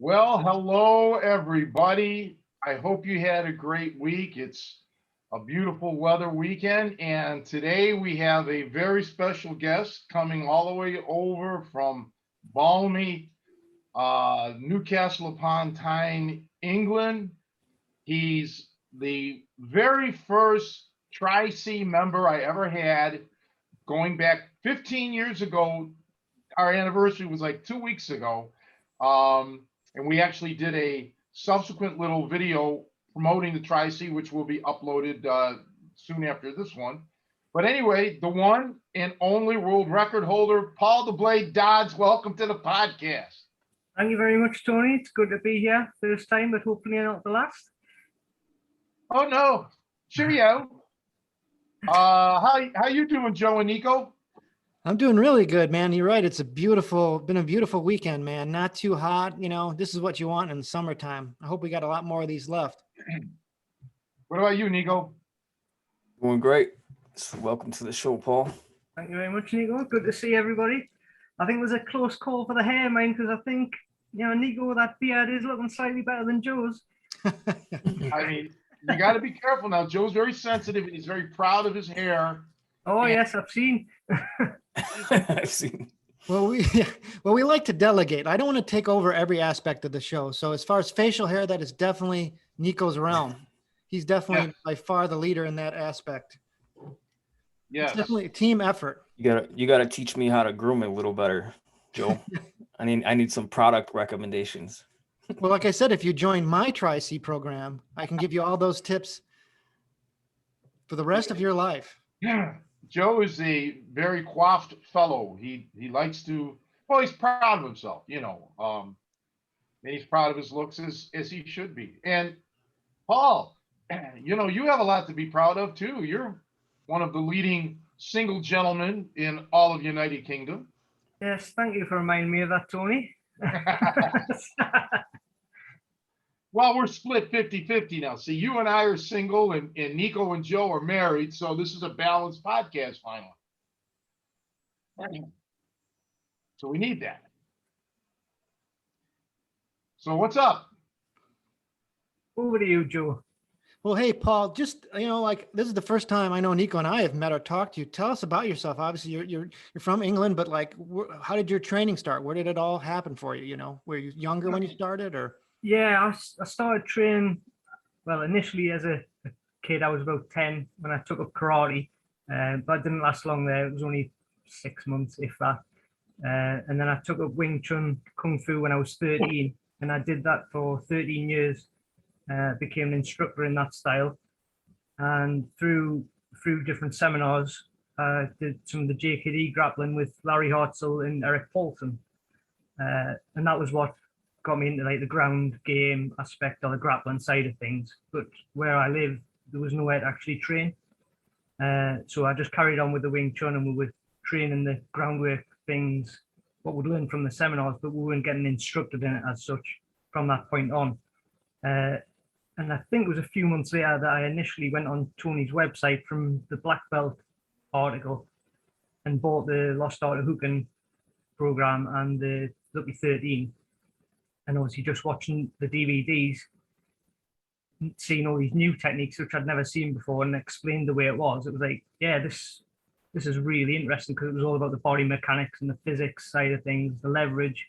Well, hello, everybody. I hope you had a great week. It's a beautiful weather weekend, and today we have a very special guest coming all the way over from balmy Newcastle upon Tyne, England. He's the very first Tri-C member I ever had going back 15 years ago. Our anniversary was like 2 weeks ago. And we actually did a subsequent little video promoting the Tri-C, which will be uploaded soon after this one. But anyway, the one and only world record holder, Paul the Blade Dodds, welcome to the podcast. Thank you very much, Tony. It's good to be here first time, but hopefully not the last. Oh, no. Cheerio. How you doing, Joe and Nico? I'm doing really good, man. You're right. It's been a beautiful weekend, man. Not too hot. You know, this is what you want in the summertime. I hope we got a lot more of these left. What about you, Nico? Doing great. So welcome to the show, Paul. Thank you very much, Nico. Good to see everybody. I think it was a close call for the hair, mine, because I think, Nico, that beard is looking slightly better than Joe's. I mean, you got to be careful now. Joe's very sensitive and he's very proud of his hair. Oh, yes, I've seen. I've seen. Well, we like to delegate. I don't want to take over every aspect of the show. So as far as facial hair, that is definitely Nico's realm. He's definitely by far the leader in that aspect. Yeah, it's definitely a team effort. You gotta teach me how to groom it a little better, Joe. I need some product recommendations. Well, like I said, if you join my Tri-C program, I can give you all those tips for the rest of your life. Yeah. Joe is a very coiffed fellow. He likes to, well, he's proud of himself, and he's proud of his looks as he should be. And Paul, you have a lot to be proud of too. You're one of the leading single gentlemen in all of United Kingdom. Yes, thank you for reminding me of that, Tony. Well, we're split 50-50 now. See, you and I are single and Nico and Joe are married. So this is a balanced podcast finally. So we need that. So what's up? Over to you, Joe. Well, hey, Paul, just, this is the first time I know Nico and I have met or talked to you. Tell us about yourself. Obviously, you're from England, but how did your training start? Where did it all happen for you? Were you younger when you started or? Yeah, I started training, well, initially as a kid. I was about 10 when I took up karate, but it didn't last long there. It was only 6 months, if that. And then I took up Wing Chun Kung Fu when I was 13, and I did that for 13 years. Became an instructor in that style. And through different seminars, I did some of the JKD grappling with Larry Hartzell and Eric Paulson. And that was what got me into the ground game aspect or the grappling side of things. But where I live, there was nowhere to actually train. So I just carried on with the Wing Chun, and we were training the groundwork things, what we'd learned from the seminars, but we weren't getting instructed in it as such from that point on. And I think it was a few months later that I initially went on Tony's website from the Black Belt article and bought the Lost Art of Hooking program and the Lucky 13. And obviously just watching the DVDs, seeing all these new techniques which I'd never seen before and explained the way it was like, yeah, this is really interesting, because it was all about the body mechanics and the physics side of things, the leverage.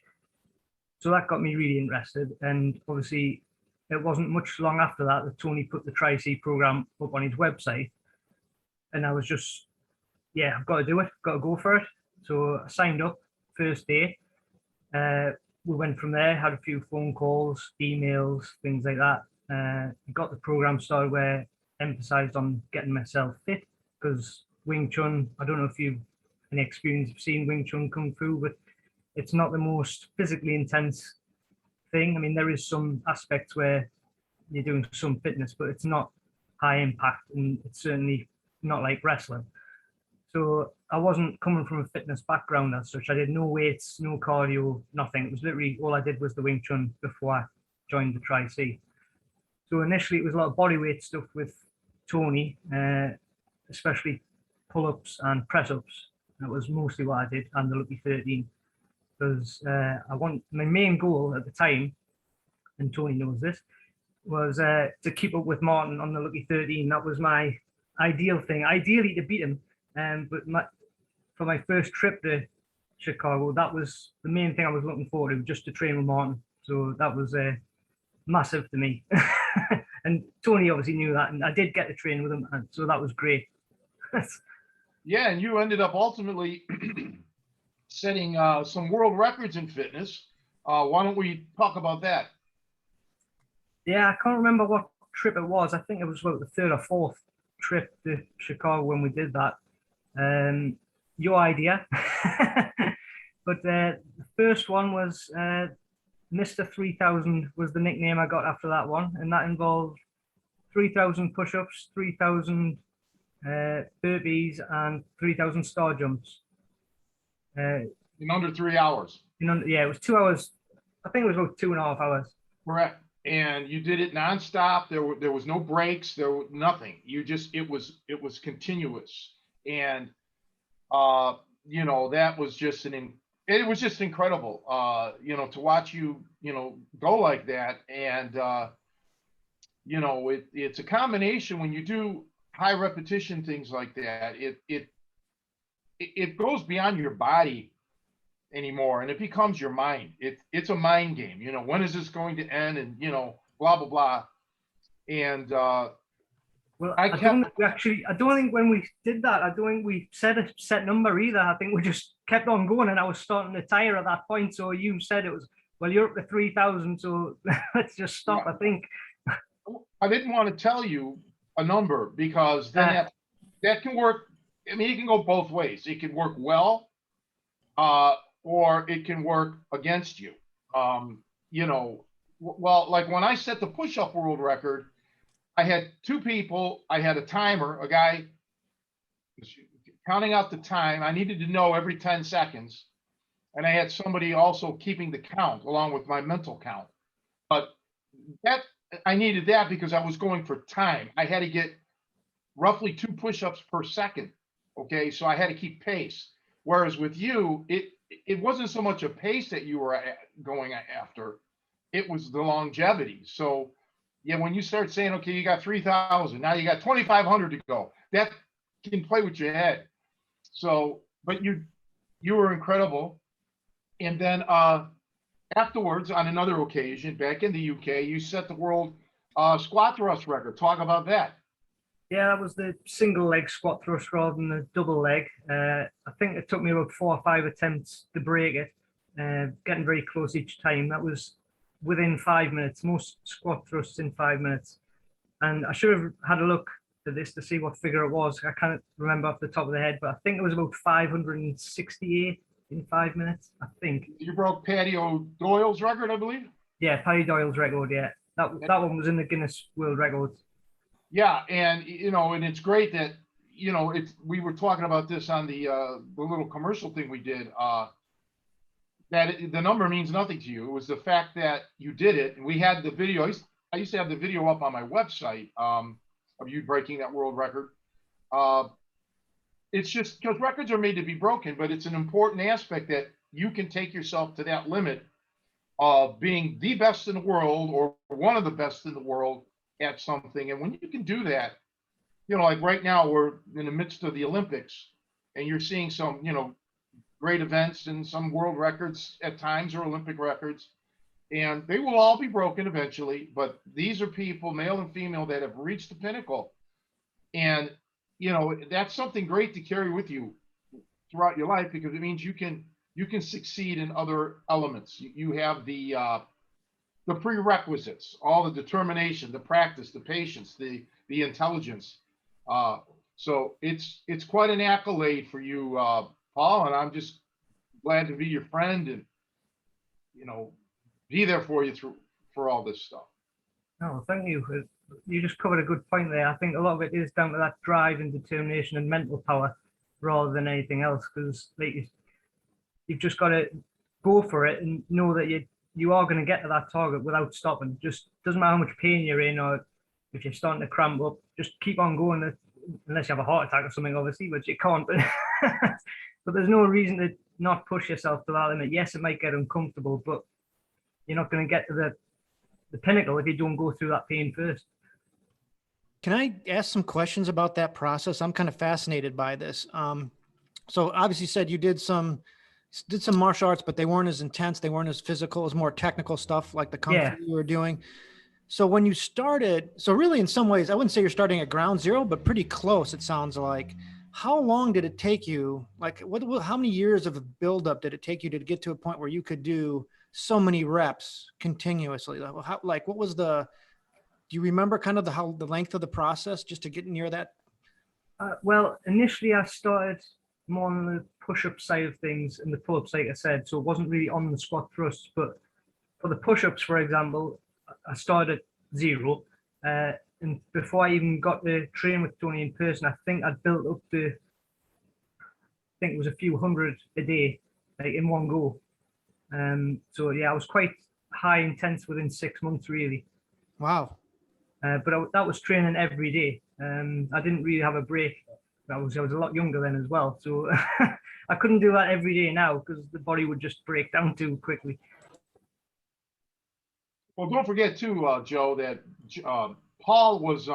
So that got me really interested. And obviously it wasn't much long after that Tony put the Tri-C program up on his website. And I was just, yeah, I've got to do it, got to go for it. So I signed up first day. We went from there, had a few phone calls, emails, things like that. Got the program started where emphasized on getting myself fit because Wing Chun, I don't know if you've any experience of seeing Wing Chun Kung Fu, but it's not the most physically intense thing. I mean, there is some aspects where you're doing some fitness, but it's not high impact and it's certainly not like wrestling. So I wasn't coming from a fitness background as such. I did no weights, no cardio, nothing. It was literally all I did was the Wing Chun before I joined the Tri-C. So initially it was a lot of body weight stuff with Tony, especially pull-ups and press-ups. That was mostly what I did, and the Lucky 13. Because my main goal at the time, and Tony knows this, was to keep up with Martin on the Lucky 13. That was my ideal thing. Ideally to beat him, but for my first trip to Chicago, that was the main thing I was looking forward to, just to train with Martin. So that was massive to me. And Tony obviously knew that, and I did get to train with him, and so that was great. Yeah, and you ended up ultimately setting some world records in fitness. Why don't we talk about that? Yeah, I can't remember what trip it was. I think it was about the third or fourth trip to Chicago when we did that. Your idea. But the first one was Mr. 3000 was the nickname I got after that one. And that involved 3,000 push-ups, 3,000 burpees, and 3,000 star jumps. In under 3 hours. Yeah, it was 2 hours. I think it was about 2.5 hours. Correct. And you did it nonstop. There was no breaks. There was nothing. It was continuous. And that was just it was just incredible. To watch you, go like that. And it's a combination when you do high repetition things like that. It goes beyond your body anymore, and it becomes your mind. It's a mind game. When is this going to end? And blah blah blah. And well, I don't think when we did that, I don't think we set a set number either. I think we just kept on going, and I was starting to tire at that point. So you said it was, well, you're up to 3,000, so let's just stop. Yeah. I think I didn't want to tell you a number because then that can work. I mean, it can go both ways. It can work well, or it can work against you. Well, like when I set the push-up world record, I had two people. I had a timer, a guy counting out the time. I needed to know every 10 seconds. And I had somebody also keeping the count along with my mental count. But I needed that because I was going for time. I had to get roughly 2 push-ups per second. Okay, so I had to keep pace. Whereas with you, it wasn't so much a pace that you were going after. It was the longevity. So yeah, when you start saying, okay, you got 3,000, now you got 2,500 to go, that can play with your head. So, but you were incredible. And then afterwards, on another occasion, back in the UK, you set the world squat thrust record. Talk about that. Yeah, that was the single leg squat thrust rather than the double leg. I think it took me about 4 or 5 attempts to break it, getting very close each time. That was within 5 minutes, most squat thrusts in 5 minutes. And I should have had a look at this to see what figure it was. I can't remember off the top of the head, but I think it was about 568 in 5 minutes, I think. You broke Paddy Doyle's record, I believe? Yeah, Paddy Doyle's record, yeah. That one was in the Guinness World Records. Yeah, and and it's great that we were talking about this on the little commercial thing we did. That the number means nothing to you. It was the fact that you did it, and we had the video. I used to have the video up on my website of you breaking that world record. It's just because records are made to be broken, but it's an important aspect that you can take yourself to that limit of being the best in the world or one of the best in the world at something. And when you can do that, like right now we're in the midst of the Olympics, and you're seeing some, great events and some world records at times or Olympic records, and they will all be broken eventually. But these are people, male and female, that have reached the pinnacle. And, that's something great to carry with you throughout your life, because it means you can succeed in other elements. You have the prerequisites, all the determination, the practice, the patience, the intelligence. So it's quite an accolade for you, Paul, and I'm just glad to be your friend and, you know, be there for you for all this stuff. Oh, thank you. You just covered a good point there. I think a lot of it is down to that drive and determination and mental power rather than anything else, because like you've just got to go for it and know that you are going to get to that target without stopping. Just doesn't matter how much pain you're in or if you're starting to cramp up, just keep on going, unless you have a heart attack or something, obviously, which you can't. But but there's no reason to not push yourself to that limit. Yes, it might get uncomfortable, but you're not going to get to the pinnacle if you don't go through that pain first. Can I ask some questions about that process? I'm kind of fascinated by this. So obviously you said you did some martial arts, but they weren't as intense. They weren't as physical. It was more technical stuff like the Kung Fu you were doing. So when you started, so really in some ways, I wouldn't say you're starting at ground zero, but pretty close, it sounds like. How long did it take you? Like how many years of buildup did it take you to get to a point where you could do so many reps continuously? What was do you remember kind of the length of the process just to get near that? Well, initially I started more on the push-up side of things and the pull-ups, like I said, so it wasn't really on the squat thrusts. But for the push-ups, for example, I started at 0. And before I even got to train with Tony in person, I think I'd built up to, I think it was a few hundred a day, like in one go. So yeah, I was quite high intense within 6 months, really. Wow. But that was training every day. I didn't really have a break. I was a lot younger then as well, so I couldn't do that every day now because the body would just break down too quickly. Well, don't forget too, Joe, that Paul was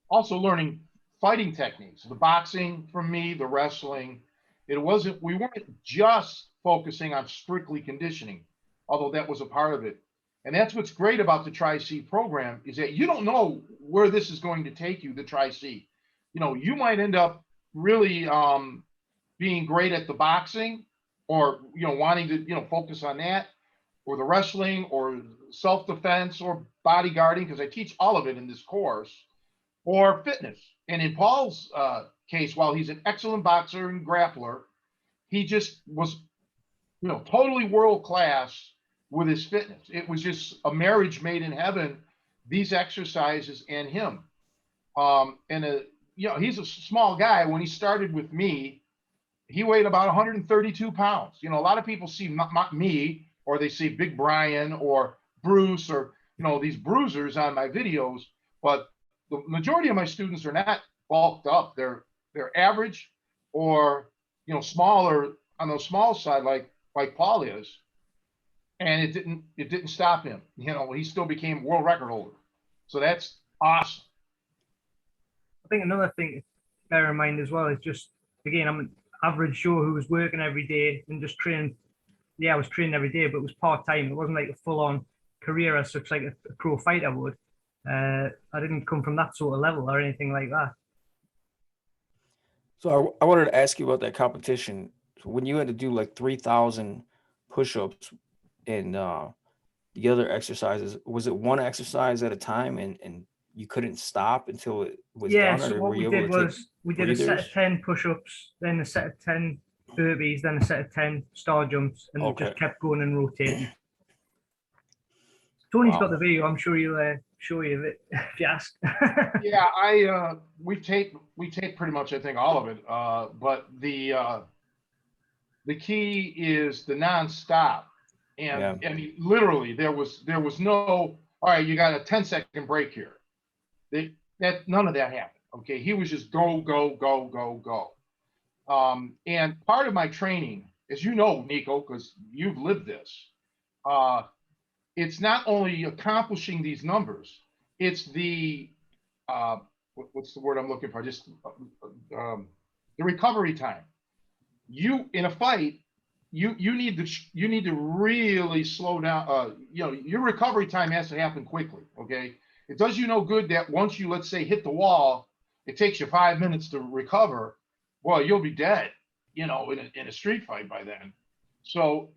also learning fighting techniques, the boxing from me, the wrestling. We weren't just focusing on strictly conditioning, although that was a part of it. And that's what's great about the Tri-C program, is that you don't know where this is going to take you, the Tri-C. You know, you might end up really being great at the boxing, or, you know, wanting to, you know, focus on that, or the wrestling, or self-defense, or bodyguarding, because I teach all of it in this course, or fitness. And in Paul's case, while he's an excellent boxer and grappler, he just was, you know, totally world-class with his fitness. It was just a marriage made in heaven, these exercises and him. You know, he's a small guy. When he started with me, he weighed about 132 pounds. You know, a lot of people see me, or they see Big Brian or Bruce, or, you know, these bruisers on my videos, but the majority of my students are not bulked up. They're average, or, you know, smaller, on the small side, like Paul is. And it didn't stop him. You know, he still became world record holder. So that's awesome. I think another thing to bear in mind as well is just, again, I'm an average Joe who was working every day and just training. Yeah, I was training every day, but it was part-time. It wasn't like a full-on career as such, like a pro fighter would. I didn't come from that sort of level or anything like that. So I wanted to ask you about that competition. So when you had to do like 3,000 push-ups and the other exercises, was it one exercise at a time and you couldn't stop until it was done? So what we did was we did a set of 10 push-ups, then a set of 10 burpees, then a set of 10 star jumps, and just kept going and rotating. Tony's got the video. I'm sure he'll show you it if you ask. Yeah, we tape pretty much, I think, all of it. But the key is the nonstop. And I mean, literally, there was no, all right, you got a 10-second break here. None of that happened. Okay, he was just go, go, go, go, go. And part of my training, as you know, Nico, because you've lived this, it's not only accomplishing these numbers, it's the what's the word I'm looking for? Just the recovery time. You, in a fight, you need to really slow down. You know, your recovery time has to happen quickly. Okay, it does you no good that once you, let's say, hit the wall, it takes you 5 minutes to recover. Well, you'll be dead. you know, in a street fight by then. So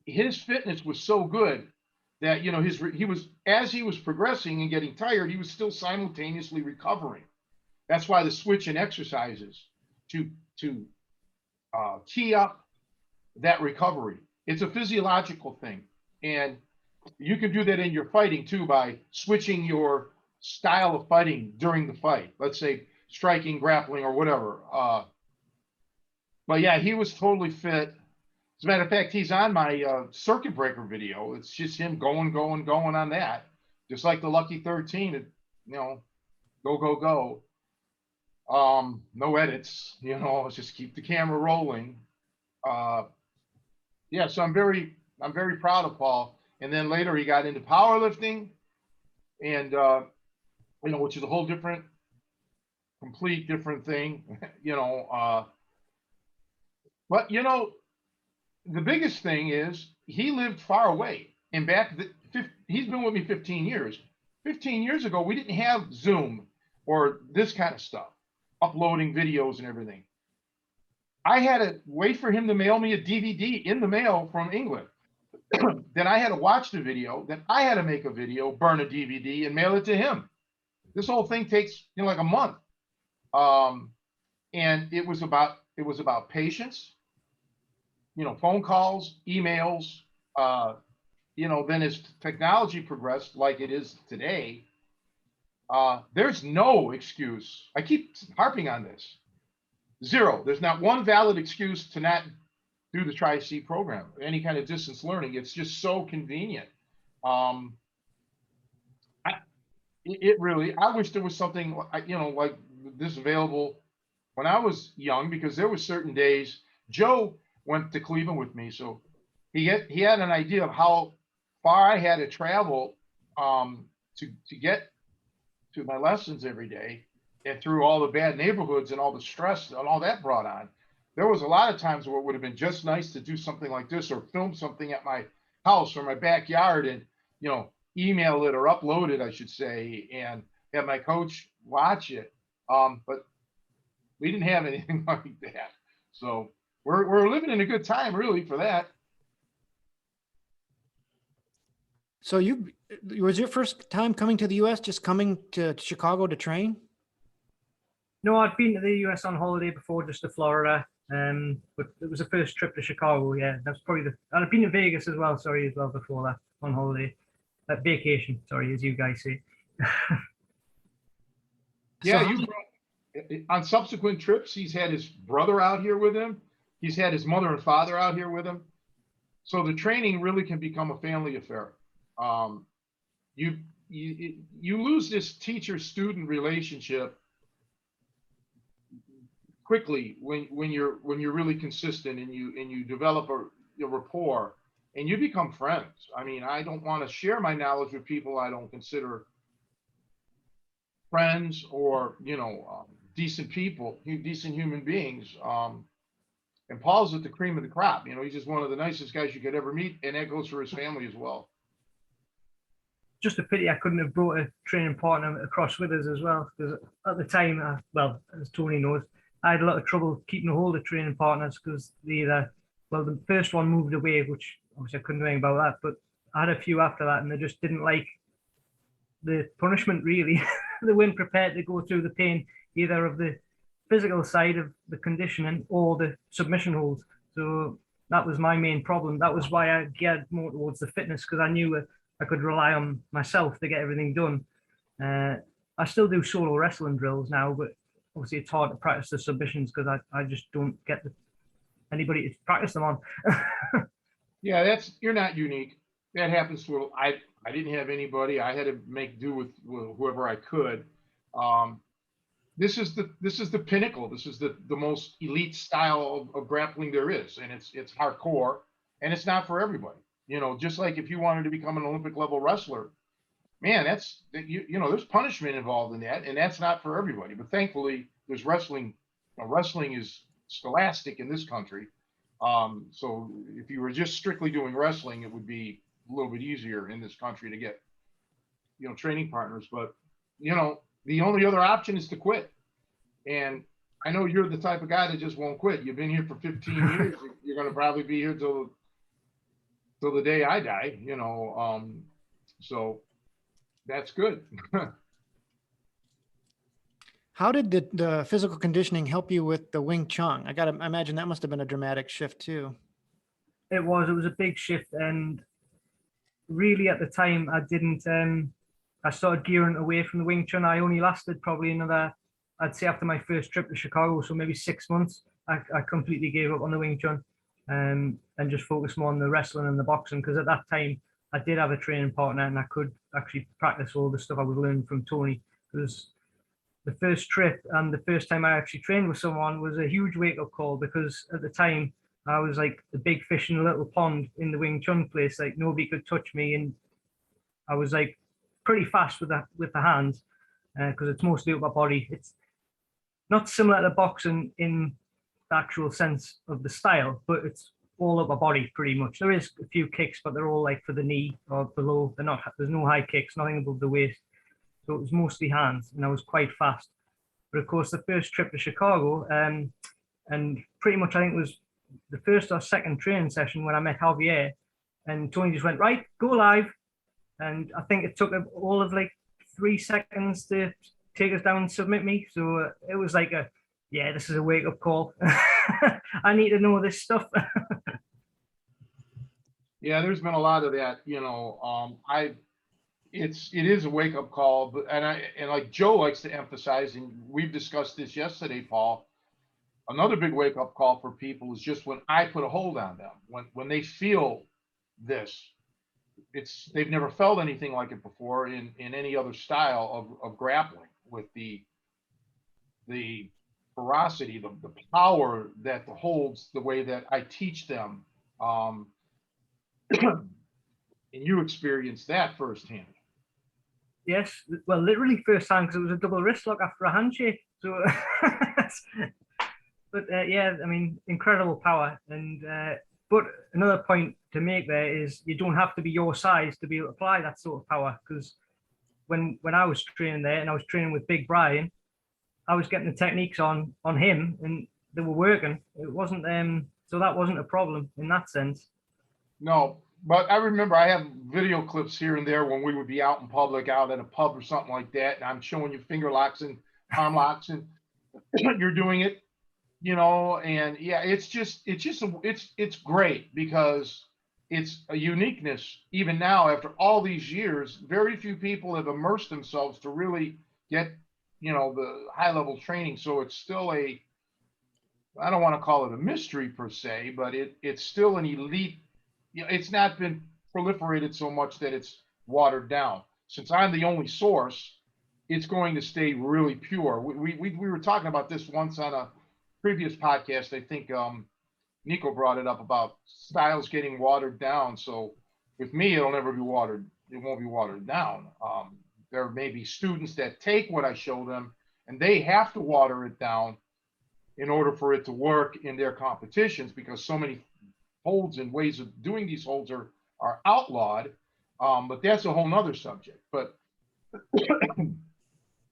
his fitness was so good that, you know, he was, as he was progressing and getting tired, he was still simultaneously recovering. That's why the switch in exercises to key up that recovery. It's a physiological thing, and you can do that in your fighting too by switching your style of fighting during the fight. Let's say striking, grappling, or whatever. But yeah, he was totally fit. As a matter of fact, he's on my circuit breaker video. It's just him going on that, just like the Lucky 13. You know, go go go. No edits. You know, let's just keep the camera rolling. Yeah, so I'm very proud of Paul. And then later he got into powerlifting, and you know, which is a whole different, complete different thing. You know, but you know, the biggest thing is he lived far away. And he's been with me 15 years. 15 years ago, we didn't have Zoom or this kind of stuff, uploading videos and everything. I had to wait for him to mail me a DVD in the mail from England. Then I had to watch the video. Then I had to make a video, burn a DVD, and mail it to him. This whole thing takes, you know, like a month. And it was about patience, you know, phone calls, emails. You know, then as technology progressed, like it is today, there's no excuse. I keep harping on this. Zero. There's not one valid excuse to not do the Tri-C program, any kind of distance learning. It's just so convenient. It really, I wish there was something, you know, like this available when I was young, because there were certain days. Joe went to Cleveland with me, so he had an idea of how far I had to travel to get to my lessons every day, and through all the bad neighborhoods and all the stress and all that brought on. There was a lot of times where it would have been just nice to do something like this, or film something at my house or my backyard, and, you know, email it or upload it, I should say, and have my coach watch it. But we didn't have anything like that. So we're living in a good time, really, for that. So was your first time coming to the U.S., just coming to Chicago to train? No, I'd been to the US on holiday before, just to Florida. But it was the first trip to Chicago. Yeah, that's probably and I've been to Vegas as well. Sorry, as well before that on holiday, vacation. Sorry, as you guys say. Yeah, on subsequent trips, he's had his brother out here with him. He's had his mother and father out here with him. So the training really can become a family affair. You lose this teacher-student relationship quickly when you're really consistent, and you develop a rapport, and you become friends. I mean, I don't want to share my knowledge with people I don't consider friends, or, you know, decent people, decent human beings. And Paul's at the cream of the crop. You know, he's just one of the nicest guys you could ever meet, and that goes for his family as well. Just a pity I couldn't have brought a training partner across with us as well, because at the time, well, as Tony knows, I had a lot of trouble keeping a hold of training partners, because the first one moved away, which obviously I couldn't do anything about that, but I had a few after that, and they just didn't like the punishment, really. They weren't prepared to go through the pain, either of the physical side of the conditioning or the submission holds. So that was my main problem. That was why I geared more towards the fitness, because I knew I could rely on myself to get everything done. I still do solo wrestling drills now, but obviously it's hard to practice the submissions, because I just don't get anybody to practice them on. Yeah, you're not unique. That happens to I didn't have anybody. I had to make do with whoever I could. This is the pinnacle. This is the most elite style of grappling there is, and it's hardcore, and it's not for everybody. You know, just like if you wanted to become an Olympic level wrestler, man, you know, there's punishment involved in that, and that's not for everybody. But thankfully, there's wrestling. You know, wrestling is scholastic in this country. So if you were just strictly doing wrestling, it would be a little bit easier in this country to get, you know, training partners. But, you know, the only other option is to quit. And I know you're the type of guy that just won't quit. You've been here for 15 years. You're going to probably be here till the day I die, so that's good. How did the physical conditioning help you with the Wing Chun? I imagine that must have been a dramatic shift too. It was a big shift, and really at the time I didn't. I started gearing away from the Wing Chun. I only lasted probably another, I'd say after my first trip to Chicago, so maybe 6 months. I completely gave up on the Wing Chun, and just focused more on the wrestling and the boxing, because at that time I did have a training partner and I could actually practice all the stuff I was learning from Tony. Because the first trip and the first time I actually trained with someone was a huge wake-up call, because at the time I was like the big fish in a little pond in the Wing Chun place. Like nobody could touch me, and I was like pretty fast with the hands, because it's mostly upper body. It's not similar to boxing in the actual sense of the style, but it's all upper body pretty much. There is a few kicks, but they're all like for the knee or below. They're not. There's no high kicks, nothing above the waist. So it was mostly hands, and I was quite fast. But of course, the first trip to Chicago, and pretty much I think it was the first or second training session when I met Javier, and Tony just went, right, go live. And I think it took all of like 3 seconds to take us down and submit me. So it was like yeah, this is a wake up call. I need to know this stuff. Yeah, there's been a lot of that, it is a wake up call, but and like Joe likes to emphasize, and we've discussed this yesterday, Paul. Another big wake up call for people is just when I put a hold on them, when they feel this, they've never felt anything like it before in any other style of grappling, with the ferocity, the power that holds the way that I teach them. And you experienced that firsthand. Yes, well, literally first time, because it was a double wrist lock after a handshake. So, but yeah, I mean, incredible power. And but another point to make there is you don't have to be your size to be able to apply that sort of power. Because when I was training there, and I was training with Big Brian, I was getting the techniques on him, and they were working. It wasn't so that wasn't a problem in that sense. No, but I remember I have video clips here and there when we would be out in public, out at a pub or something like that, and I'm showing you finger locks and arm locks, and you're doing it, and yeah, it's great, because it's a uniqueness. Even now, after all these years, very few people have immersed themselves to really get, the high level training. So it's still I don't want to call it a mystery per se, but it's still an elite. It's not been proliferated so much that it's watered down. Since I'm the only source, it's going to stay really pure. We were talking about this once on a previous podcast. I think Nico brought it up about styles getting watered down. So with me, it'll never be watered. It won't be watered down. There may be students that take what I show them, and they have to water it down in order for it to work in their competitions, because so many holds and ways of doing these holds are outlawed. But that's a whole nother subject. But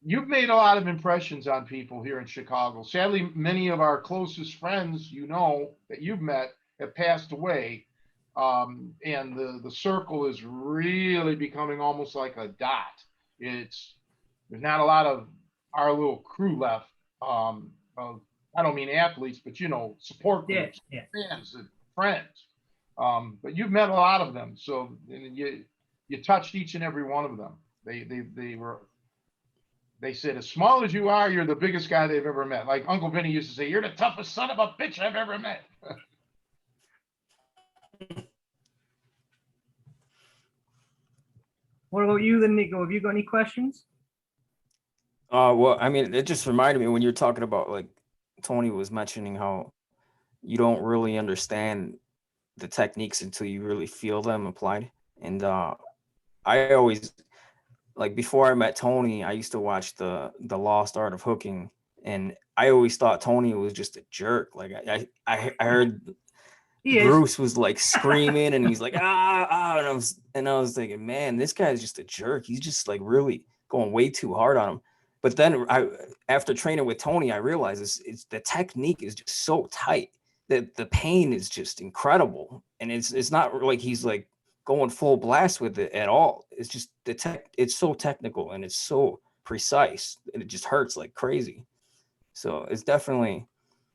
you've made a lot of impressions on people here in Chicago. Sadly, many of our closest friends, that you've met, have passed away. And the circle is really becoming almost like a dot. There's not a lot of our little crew left. I don't mean athletes, but support groups, fans, and friends. But you've met a lot of them, so you touched each and every one of them. They said, as small as you are, you're the biggest guy they've ever met. Like Uncle Vinny used to say, you're the toughest son of a bitch I've ever met. What about you then, Nico? Have you got any questions? Well, I mean, it just reminded me when you're talking about, like, Tony was mentioning how you don't really understand the techniques until you really feel them applied. And I always, like, before I met Tony, I used to watch the Lost Art of Hooking, and I always thought Tony was just a jerk. Like I heard Bruce was like screaming, and he's like and I was thinking, man, this guy's just a jerk. He's just like really going way too hard on him. But then after training with Tony, I realized it's the technique is just so tight that the pain is just incredible. And it's not like he's like going full blast with it at all. It's just it's so technical and it's so precise and it just hurts like crazy. So it's definitely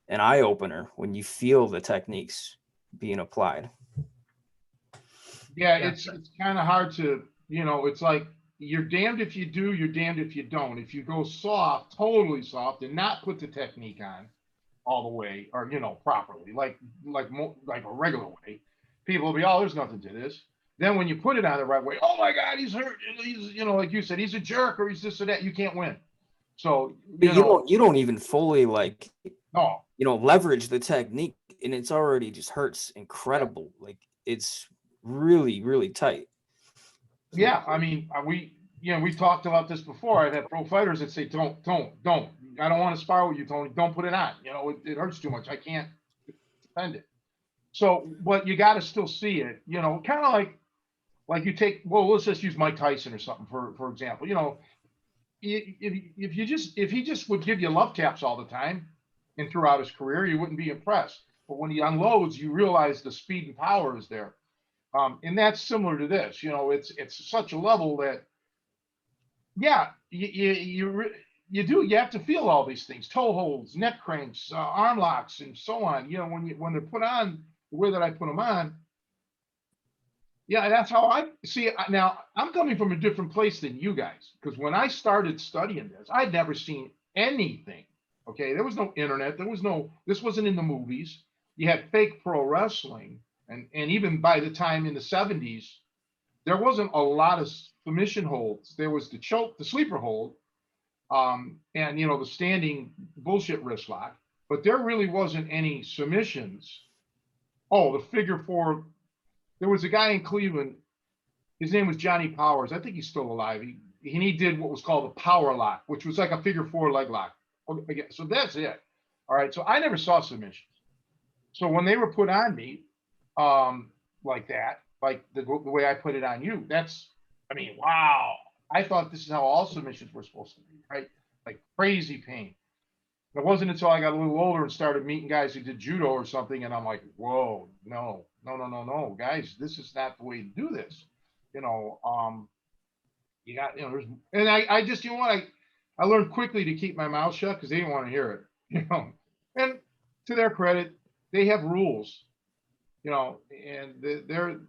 an eye opener when you feel the techniques being applied. Yeah, it's kind of hard to, it's like you're damned if you do, you're damned if you don't. If you go soft, totally soft, and not put the technique on all the way, or properly, like a regular way, people will be, oh, there's nothing to this. Then when you put it on the right way, oh my God, he's hurt. He's, like you said, he's a jerk or he's this or that. You can't win. So you don't even fully like no, leverage the technique, and it's already just hurts incredible. Yeah. Like it's really, really tight. Yeah, I mean, we talked about this before. I've had pro fighters that say, don't. I don't want to spar with you, Tony. Don't put it on. It hurts too much. I can't defend it. So, but you got to still see it. Kind of like you take. Well, let's just use Mike Tyson or something for example. If he just would give you love taps all the time and throughout his career, you wouldn't be impressed. But when he unloads, you realize the speed and power is there. And that's similar to this. It's such a level that, yeah, you have to feel all these things: toe holds, neck cranks, arm locks, and so on. When they're put on the way that I put them on. Yeah, that's how I see it. Now, I'm coming from a different place than you guys, because when I started studying this, I'd never seen anything. Okay, there was no internet. This wasn't in the movies. You had fake pro wrestling. And even by the time in the 70s, there wasn't a lot of submission holds. There was the choke, the sleeper hold, and the standing bullshit wrist lock. But there really wasn't any submissions. Oh, the figure four. There was a guy in Cleveland. His name was Johnny Powers. I think he's still alive. He did what was called a power lock, which was like a figure four leg lock. Okay, so that's it. All right. So I never saw submissions. So when they were put on me, like that, like the way I put it on you, wow. I thought this is how all submissions were supposed to be, right? Like crazy pain. It wasn't until I got a little older and started meeting guys who did judo or something, and I'm like, whoa, no, guys, this is not the way to do this. You got, and I just, I learned quickly to keep my mouth shut because they didn't want to hear it, And to their credit, they have rules. And they're,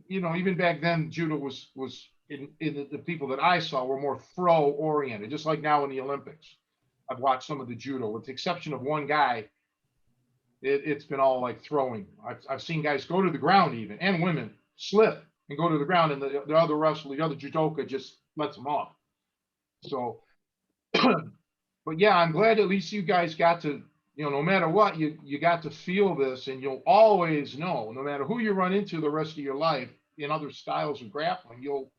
even back then, judo was in the people that I saw were more throw oriented, just like now in the Olympics. I've watched some of the judo, with the exception of one guy. It's been all like throwing. I've seen guys go to the ground even, and women slip and go to the ground, and the other wrestler, the other judoka just lets them off. So, but yeah, I'm glad at least you guys got to, no matter what, you got to feel this, and you'll always know, no matter who you run into the rest of your life in other styles of grappling, you'll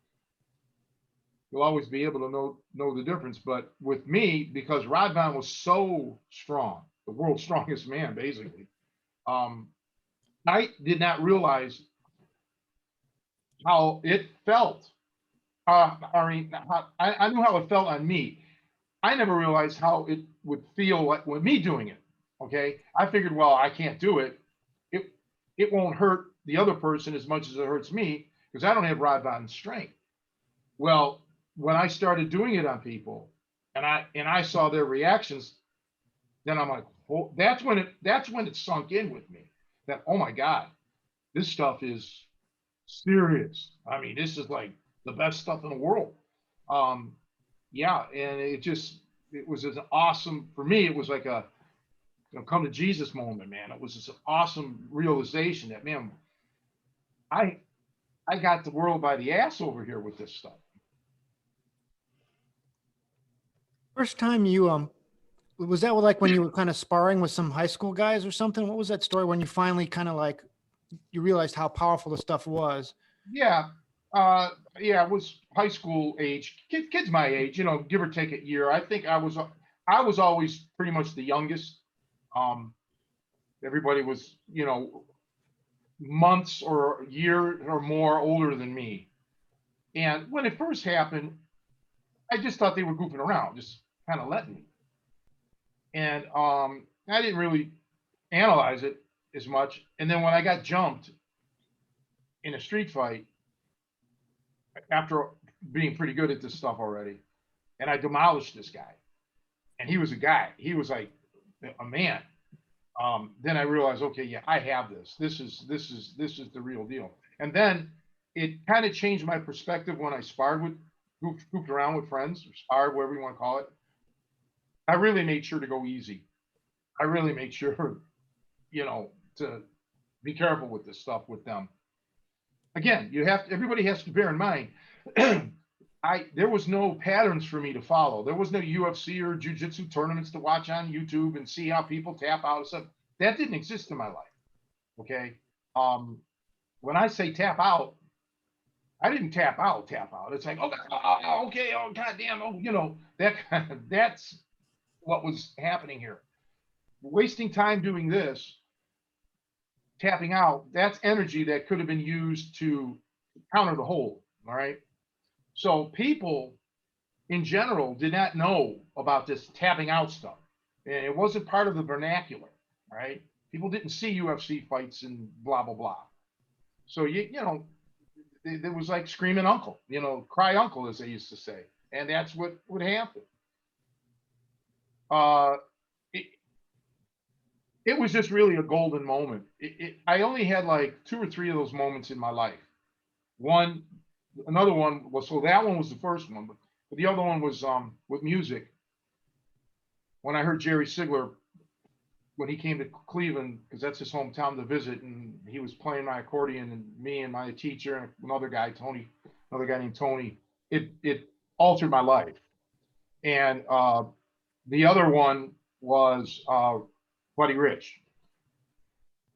always be able to know the difference. But with me, because Rodman was so strong, the world's strongest man, basically, I did not realize how it felt. I knew how it felt on me. I never realized how it would feel like with me doing it. Okay, I figured, well, I can't do it. It won't hurt the other person as much as it hurts me because I don't have Rodman's strength. Well, when I started doing it on people, and I saw their reactions, then I'm like, oh, that's when it sunk in with me that, oh my God, this stuff is serious. I mean, this is like the best stuff in the world. Yeah, and it was an awesome, for me, it was like a come to Jesus moment, man. It was just an awesome realization that, man, I got the world by the ass over here with this stuff. First time you was that like when you were kind of sparring with some high school guys or something? What was that story when you finally kind of like you realized how powerful the stuff was? Yeah. It was high school age, kids my age, give or take a year. I think I was always pretty much the youngest. Everybody was, months or a year or more older than me. And when it first happened, I just thought they were goofing around, just kind of let me. And I didn't really analyze it as much. And then when I got jumped in a street fight, after being pretty good at this stuff already, and I demolished this guy, and he was a guy. He was like a man. Then I realized, okay, yeah, I have this. This is the real deal. And then it kind of changed my perspective when I sparred with, goofed around with friends, or sparred, whatever you want to call it. I really made sure to go easy. I really made sure, to be careful with this stuff with them. Again, everybody has to bear in mind, there was no patterns for me to follow. There was no UFC or jiu-jitsu tournaments to watch on YouTube and see how people tap out and stuff. That didn't exist in my life. Okay. When I say tap out, I didn't tap out. It's like, okay, oh goddamn, that's what was happening here. Wasting time doing this, tapping out, that's energy that could have been used to counter the hold. All right. So people in general did not know about this tapping out stuff. And it wasn't part of the vernacular, right? People didn't see UFC fights and blah, blah, blah. So, it was like screaming uncle, cry uncle, as they used to say. And that's what would happen. It was just really a golden moment. I only had like 2 or 3 of those moments in my life. Another one was, so that one was the first one, but the other one was with music. When I heard Jerry Sigler, when he came to Cleveland, because that's his hometown, to visit, and he was playing my accordion, and me and my teacher and another guy named Tony, it altered my life. And the other one was Buddy Rich.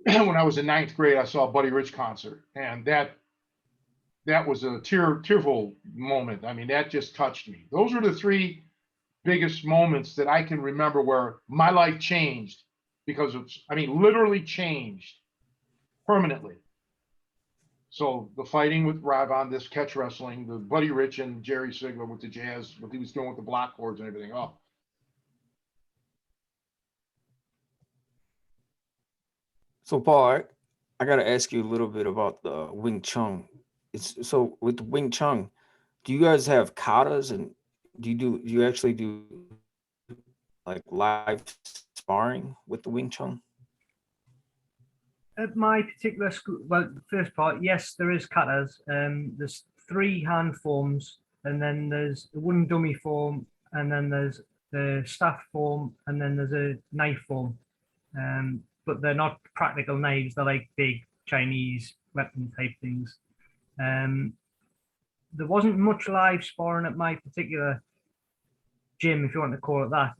When I was in 9th grade, I saw a Buddy Rich concert, and that was a tearful moment. I mean, that just touched me. Those are the 3 biggest moments that I can remember where my life changed because literally changed permanently. So the fighting with Ravon, this catch wrestling, the Buddy Rich and Jerry Sigler with the jazz, what he was doing with the block cords and everything. Oh. So Paul, I got to ask you a little bit about the Wing Chun. So with the Wing Chun, do you guys have katas, and do you actually do like live sparring with the Wing Chun? At my particular school, well, the first part, yes, there is katas. There's 3 hand forms, and then there's the wooden dummy form, and then there's the staff form, and then there's a knife form. But they're not practical knives. They're like big Chinese weapon type things. There wasn't much live sparring at my particular gym, if you want to call it that.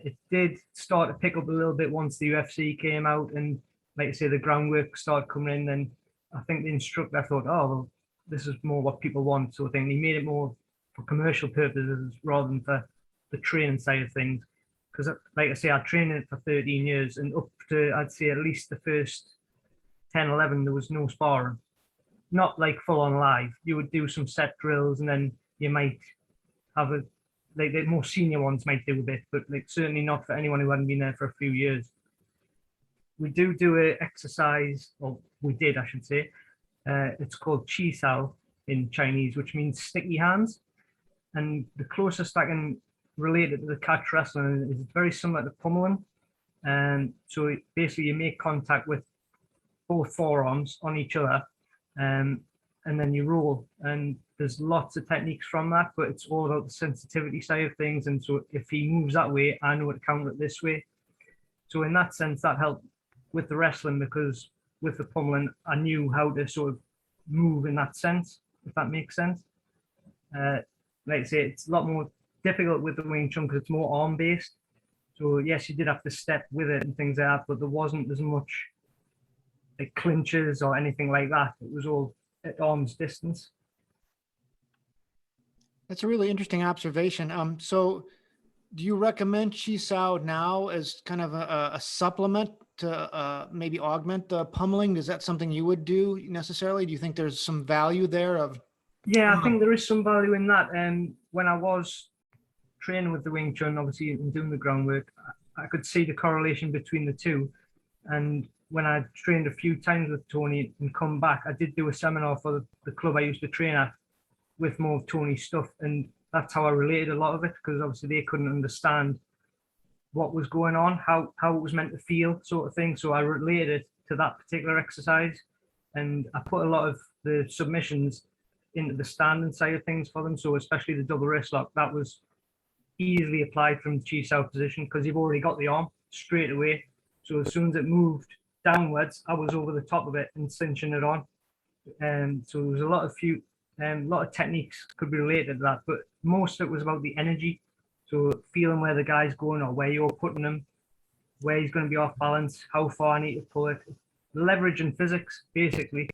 It did start to pick up a little bit once the UFC came out, and like I say, the groundwork started coming in. And I think the instructor thought, oh, well, this is more what people want, sort of thing. He made it more for commercial purposes rather than for the training side of things. Because, like I say, I trained it for 13 years, and up to, I'd say, at least the first 10, 11, there was no sparring. Not like full on live. You would do some set drills, and then you might have like the more senior ones might do a bit, but like certainly not for anyone who hadn't been there for a few years. We do an exercise, or we did, I should say. It's called Chi Sao in Chinese, which means sticky hands. And the closest I can relate it to the catch wrestling is very similar to pummeling. And so basically you make contact with both forearms on each other, and then you roll. And there's lots of techniques from that, but it's all about the sensitivity side of things. And so if he moves that way, I know to counter it this way. So in that sense, that helped with the wrestling, because with the pummeling, I knew how to sort of move in that sense, if that makes sense. Like I say, it's a lot more difficult with the Wing Chun because it's more arm based. So yes, you did have to step with it and things like that, but there wasn't as much like clinches or anything like that. It was all at arm's distance. That's a really interesting observation. So do you recommend Chi Sao now as kind of a supplement to maybe augment the pummeling? Is that something you would do necessarily? Do you think there's some value there of? Yeah, I think there is some value in that. And when I was training with the Wing Chun, obviously, and doing the groundwork, I could see the correlation between the two. And when I trained a few times with Tony and come back, I did do a seminar for the club I used to train at with more of Tony's stuff. And that's how I related a lot of it, because obviously they couldn't understand what was going on, how it was meant to feel, sort of thing. So I related it to that particular exercise. And I put a lot of the submissions into the standing side of things for them. So especially the double wrist lock, that was easily applied from the chi sao position because you've already got the arm straight away. So as soon as it moved downwards, I was over the top of it and cinching it on. So there was a lot of techniques could be related to that, but most of it was about the energy. So feeling where the guy's going or where you're putting him, where he's going to be off balance, how far I need to pull it. Leverage and physics, basically.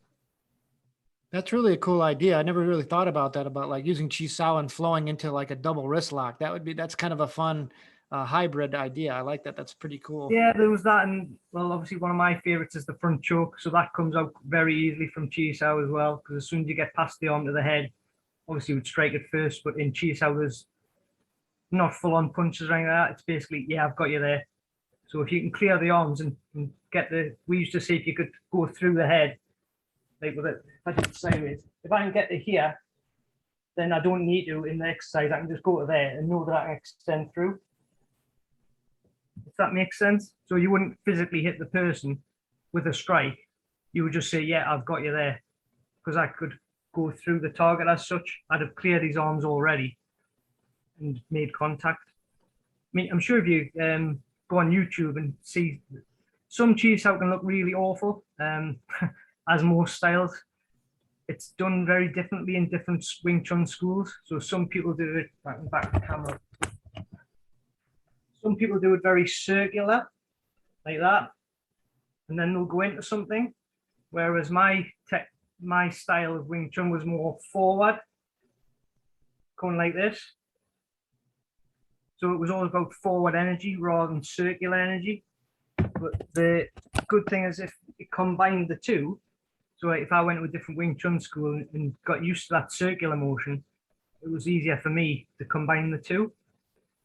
That's really a cool idea. I never really thought about that, about like using chi sao and flowing into like a double wrist lock. That's kind of a fun hybrid idea. I like that. That's pretty cool. Yeah, there was that. And well, obviously one of my favorites is the front choke. So that comes out very easily from chi sao as well. Because as soon as you get past the arm to the head, obviously you would strike it first. But in chi sao, there's not full on punches or anything like that. It's basically, yeah, I've got you there. So if you can clear the arms and get we used to say if you could go through the head, like with it, if I did sideways, if I can get to here, then I don't need to in the exercise. I can just go to there and know that I can extend through. If that makes sense. So you wouldn't physically hit the person with a strike. You would just say, yeah, I've got you there. Because I could go through the target as such. I'd have cleared his arms already and made contact. I mean, I'm sure if you go on YouTube and see some chi sao can look really awful, as most styles. It's done very differently in different Wing Chun schools. So some people do it back to the camera. Some people do it very circular, like that, and then they'll go into something. Whereas my style of Wing Chun was more forward, going like this. So it was all about forward energy rather than circular energy. But the good thing is if it combined the two, so if I went to a different Wing Chun school and got used to that circular motion, it was easier for me to combine the two.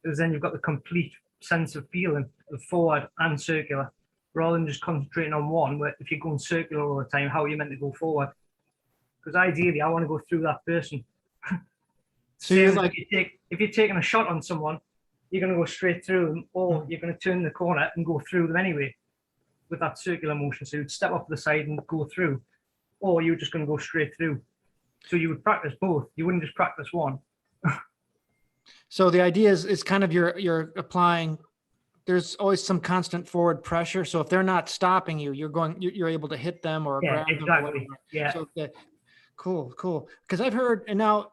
Because then you've got the complete sense of feeling of forward and circular, rather than just concentrating on one, where if you're going circular all the time, how are you meant to go forward? Because ideally, I want to go through that person. So you're like, if you're taking a shot on someone, you're going to go straight through them, or you're going to turn the corner and go through them anyway with that circular motion. So you'd step off the side and go through, or you're just going to go straight through. So you would practice both. You wouldn't just practice one. so the idea is kind of you're applying. There's always some constant forward pressure. So if they're not stopping you, you're able to hit them or grab them. Or whatever. Yeah. So cool. Because I've heard, and now,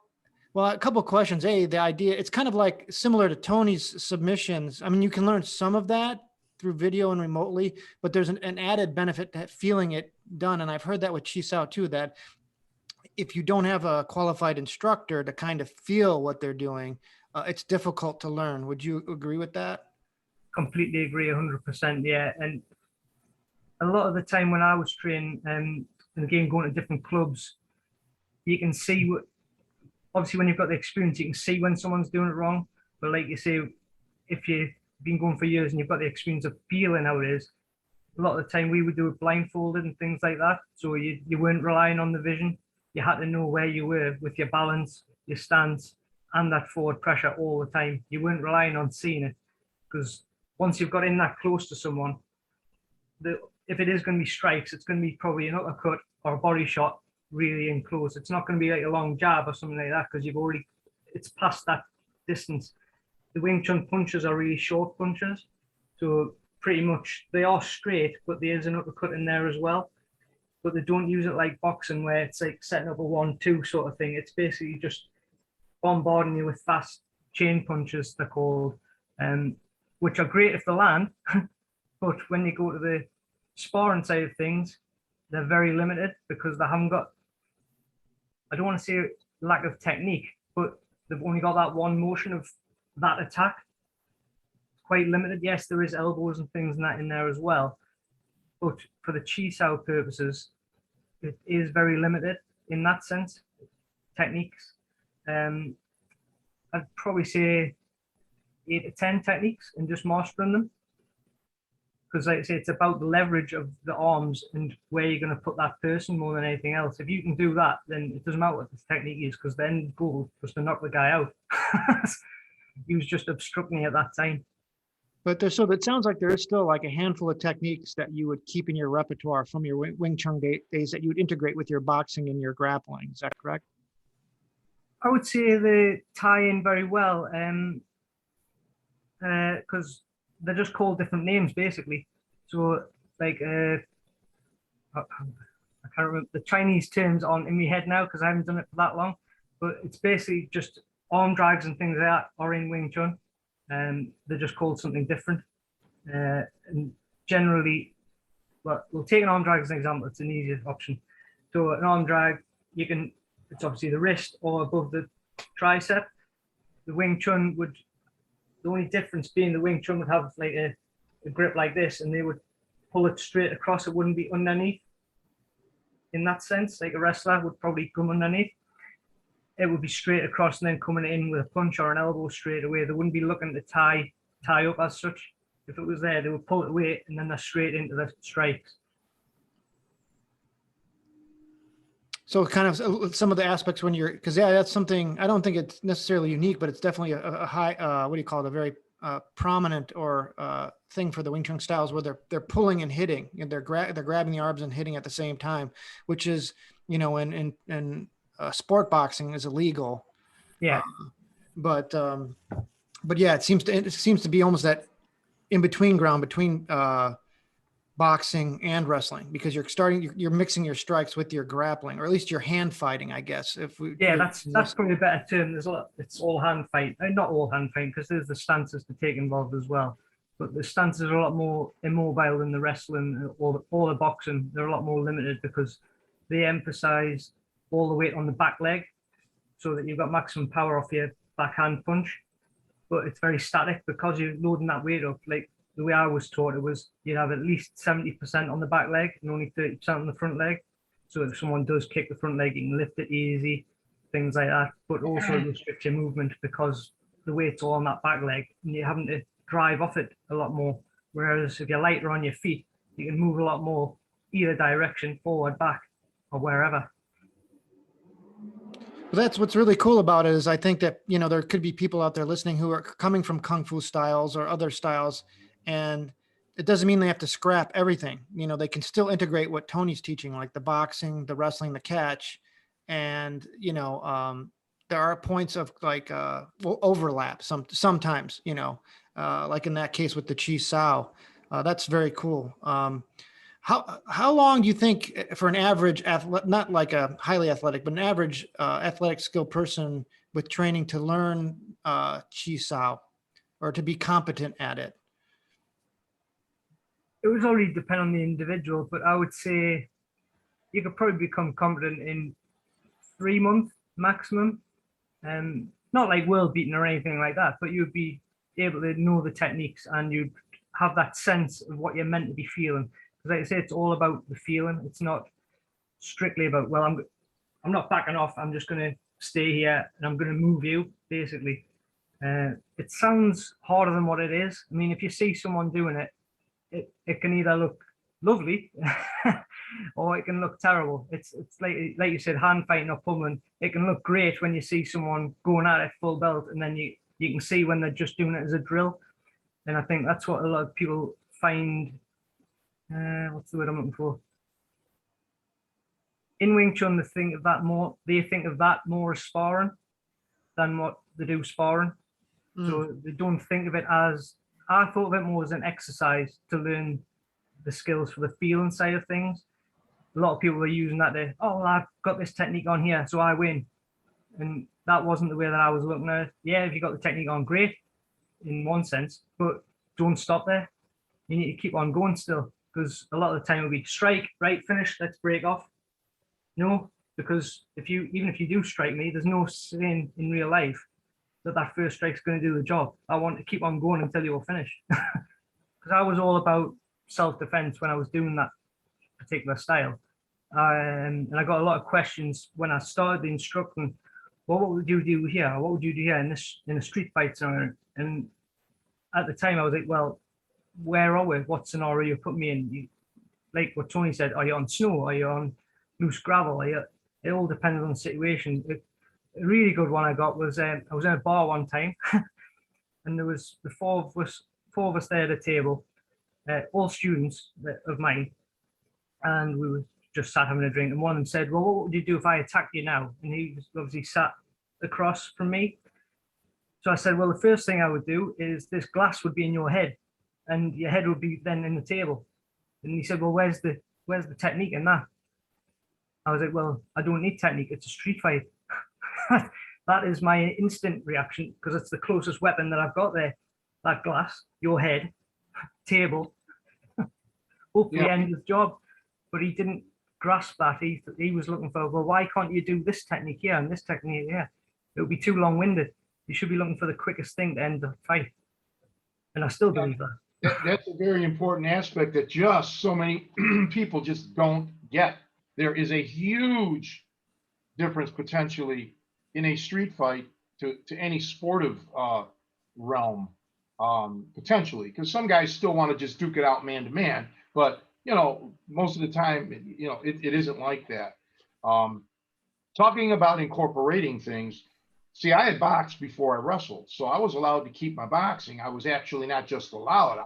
well, a couple of questions. The idea, it's kind of like similar to Tony's submissions. I mean, you can learn some of that through video and remotely, but there's an added benefit to feeling it done. And I've heard that with chi sao too, that if you don't have a qualified instructor to kind of feel what they're doing, it's difficult to learn. Would you agree with that? Completely agree, 100%. Yeah, and a lot of the time when I was training, and again going to different clubs, you can see what. Obviously, when you've got the experience, you can see when someone's doing it wrong. But like you say, if you've been going for years and you've got the experience of feeling how it is, a lot of the time we would do it blindfolded and things like that. So you weren't relying on the vision. You had to know where you were with your balance, your stance, and that forward pressure all the time. You weren't relying on seeing it, because once you've got in that close to someone, if it is going to be strikes, it's going to be probably an uppercut or a body shot really in close. It's not going to be like a long jab or something like that, because it's past that distance. The Wing Chun punches are really short punches. So pretty much they are straight, but there is an uppercut in there as well. But they don't use it like boxing where it's like setting up a 1-2 sort of thing. It's basically just bombarding you with fast chain punches, they're called, which are great if they land. But when you go to the sparring side of things, they're very limited because they haven't got, I don't want to say lack of technique, but they've only got that one motion of that attack. It's quite limited. Yes, there is elbows and things and that in there as well. But for the chi sao purposes, it is very limited in that sense, techniques. I'd probably say 8 to 10 techniques and just mastering them. Because like I say, it's about the leverage of the arms and where you're going to put that person more than anything else. If you can do that, then it doesn't matter what the technique is, because then goal was to knock the guy out. He was just obstructing at that time. But there's, so it sounds like there is still like a handful of techniques that you would keep in your repertoire from your Wing Chun days that you would integrate with your boxing and your grappling. Is that correct? I would say they tie in very well, because they're just called different names basically. So like I can't remember the Chinese terms aren't in my head now because I haven't done it for that long. But it's basically just arm drags and things like that are in Wing Chun, and they're just called something different. And generally, well, we'll take an arm drag as an example. It's an easier option. So an arm drag, you can, it's obviously the wrist or above the tricep. The Wing Chun would, the only difference being the Wing Chun would have like a grip like this, and they would pull it straight across. It wouldn't be underneath. In that sense, like a wrestler would probably come underneath. It would be straight across and then coming in with a punch or an elbow straight away. They wouldn't be looking to tie up as such. If it was there, they would pull it away and then they're straight into the strikes. So kind of some of the aspects when you're, because yeah, that's something, I don't think it's necessarily unique, but it's definitely a high, what do you call it, a very prominent or thing for the Wing Chun styles where they're pulling and hitting, and they're grabbing the arms and hitting at the same time, which is, you know, in sport boxing is illegal. Yeah. But yeah, it seems to be almost that in between ground between boxing and wrestling, because you're mixing your strikes with your grappling, or at least your hand fighting, I guess. That's probably a better term. There's a lot. It's all hand fight. Not all hand fighting, because there's the stances to take involved as well. But the stances are a lot more immobile than the wrestling or the boxing. They're a lot more limited because they emphasize all the weight on the back leg, so that you've got maximum power off your backhand punch. But it's very static because you're loading that weight up. Like the way I was taught, it was you'd have at least 70% on the back leg and only 30% on the front leg. So if someone does kick the front leg, you can lift it easy, things like that. But also restrict your movement because the weight's all on that back leg and you're having to drive off it a lot more. Whereas if you're lighter on your feet, you can move a lot more either direction, forward, back, or wherever. Well, that's what's really cool about it is I think that, you know, there could be people out there listening who are coming from Kung Fu styles or other styles, and it doesn't mean they have to scrap everything. You know, they can still integrate what Tony's teaching, like the boxing, the wrestling, the catch. And, you know, there are points of like overlap sometimes, you know, like in that case with the Chi Sao. That's very cool. How long do you think for an average athlete, not like a highly athletic, but an average athletic skill person with training to learn Chi Sao or to be competent at it? It would already depend on the individual, but I would say you could probably become competent in 3 months maximum. Not like world beating or anything like that, but you'd be able to know the techniques and you'd have that sense of what you're meant to be feeling. Because like I say, it's all about the feeling. It's not strictly about, well, I'm not backing off. I'm just going to stay here and I'm going to move you, basically. It sounds harder than what it is. I mean, if you see someone doing it, it can either look lovely or it can look terrible. It's like you said, hand fighting or pummeling. It can look great when you see someone going at it full belt, and then you can see when they're just doing it as a drill. And I think that's what a lot of people find. What's the word I'm looking for? In Wing Chun, they think of that more as sparring than what they do sparring. So they don't think of it as, I thought of it more as an exercise to learn the skills for the feeling side of things. A lot of people are using that to, oh, well, I've got this technique on here, so I win. And that wasn't the way that I was looking at it. Yeah, if you got the technique on, great, in one sense, but don't stop there. You need to keep on going still, because a lot of the time it'll be strike, right, finish, let's break off. No, because even if you do strike me, there's no saying in real life that first strike's going to do the job. I want to keep on going until you're finished. Because I was all about self-defense when I was doing that particular style. And I got a lot of questions when I started the instructing. Well, what would you do here? What would you do here in a street fight scenario? And at the time I was like, well, where are we? What scenario you put me in? Like what Tony said, are you on snow? Are you on loose gravel? It all depends on the situation. A really good one I got was I was in a bar one time, and there was the four of us there at a table, all students of mine, and we were just sat having a drink. And one of them said, "Well, what would you do if I attacked you now?" And he was obviously sat across from me. So I said, "Well, the first thing I would do is this glass would be in your head, and your head would be then in the table." And he said, "Well, where's the technique in that?" I was like, "Well, I don't need technique. It's a street fight." That is my instant reaction because it's the closest weapon that I've got there. That glass, your head, table. Hopefully end his job. But he didn't grasp that. He was looking for, well, why can't you do this technique here and this technique here? It would be too long-winded. You should be looking for the quickest thing to end the fight. And I still believe that. That's a very important aspect that just so many people just don't get. There is a huge difference potentially in a street fight to any sportive realm, potentially, because some guys still want to just duke it out man to man, but most of the time, it isn't like that. Talking about incorporating things, see, I had boxed before I wrestled, so I was allowed to keep my boxing. I was actually not just allowed;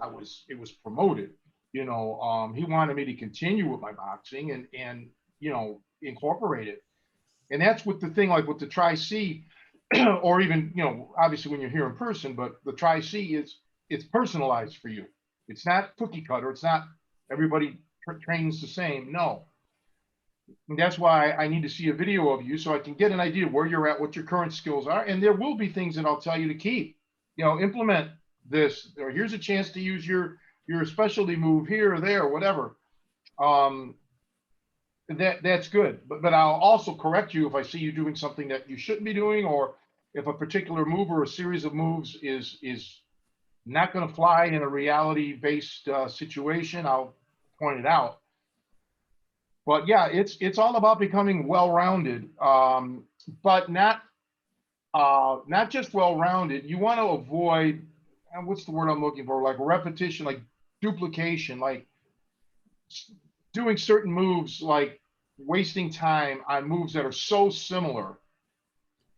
it was promoted. He wanted me to continue with my boxing and incorporate it. And that's what the thing, like with the Tri-C, or even, obviously when you're here in person, but the Tri-C it's personalized for you. It's not cookie cutter. It's not everybody trains the same. No. And that's why I need to see a video of you so I can get an idea of where you're at, what your current skills are. And there will be things that I'll tell you to keep, implement this, or here's a chance to use your specialty move here or there, or whatever. That's good, but I'll also correct you if I see you doing something that you shouldn't be doing, or if a particular move or a series of moves is not going to fly in a reality-based situation. I'll point it out. But yeah, it's all about becoming well-rounded, but not just well-rounded. You want to avoid, what's the word I'm looking for? Like repetition, like duplication, like doing certain moves, like wasting time on moves that are so similar.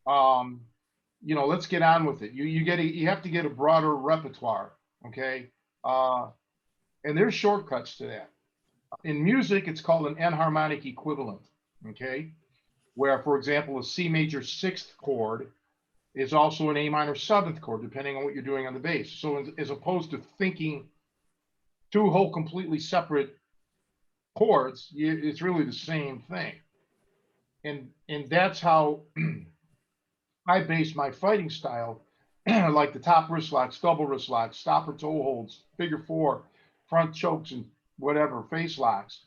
Let's get on with it. You have to get a broader repertoire, okay? And there's shortcuts to that. In music, it's called an enharmonic equivalent, okay? Where, for example, a C major sixth chord is also an A minor seventh chord, depending on what you're doing on the bass. So as opposed to thinking two whole completely separate chords, it's really the same thing. And that's how I base my fighting style, like the top wrist locks, double wrist locks, stopper toe holds, figure four, front chokes, and whatever, face locks.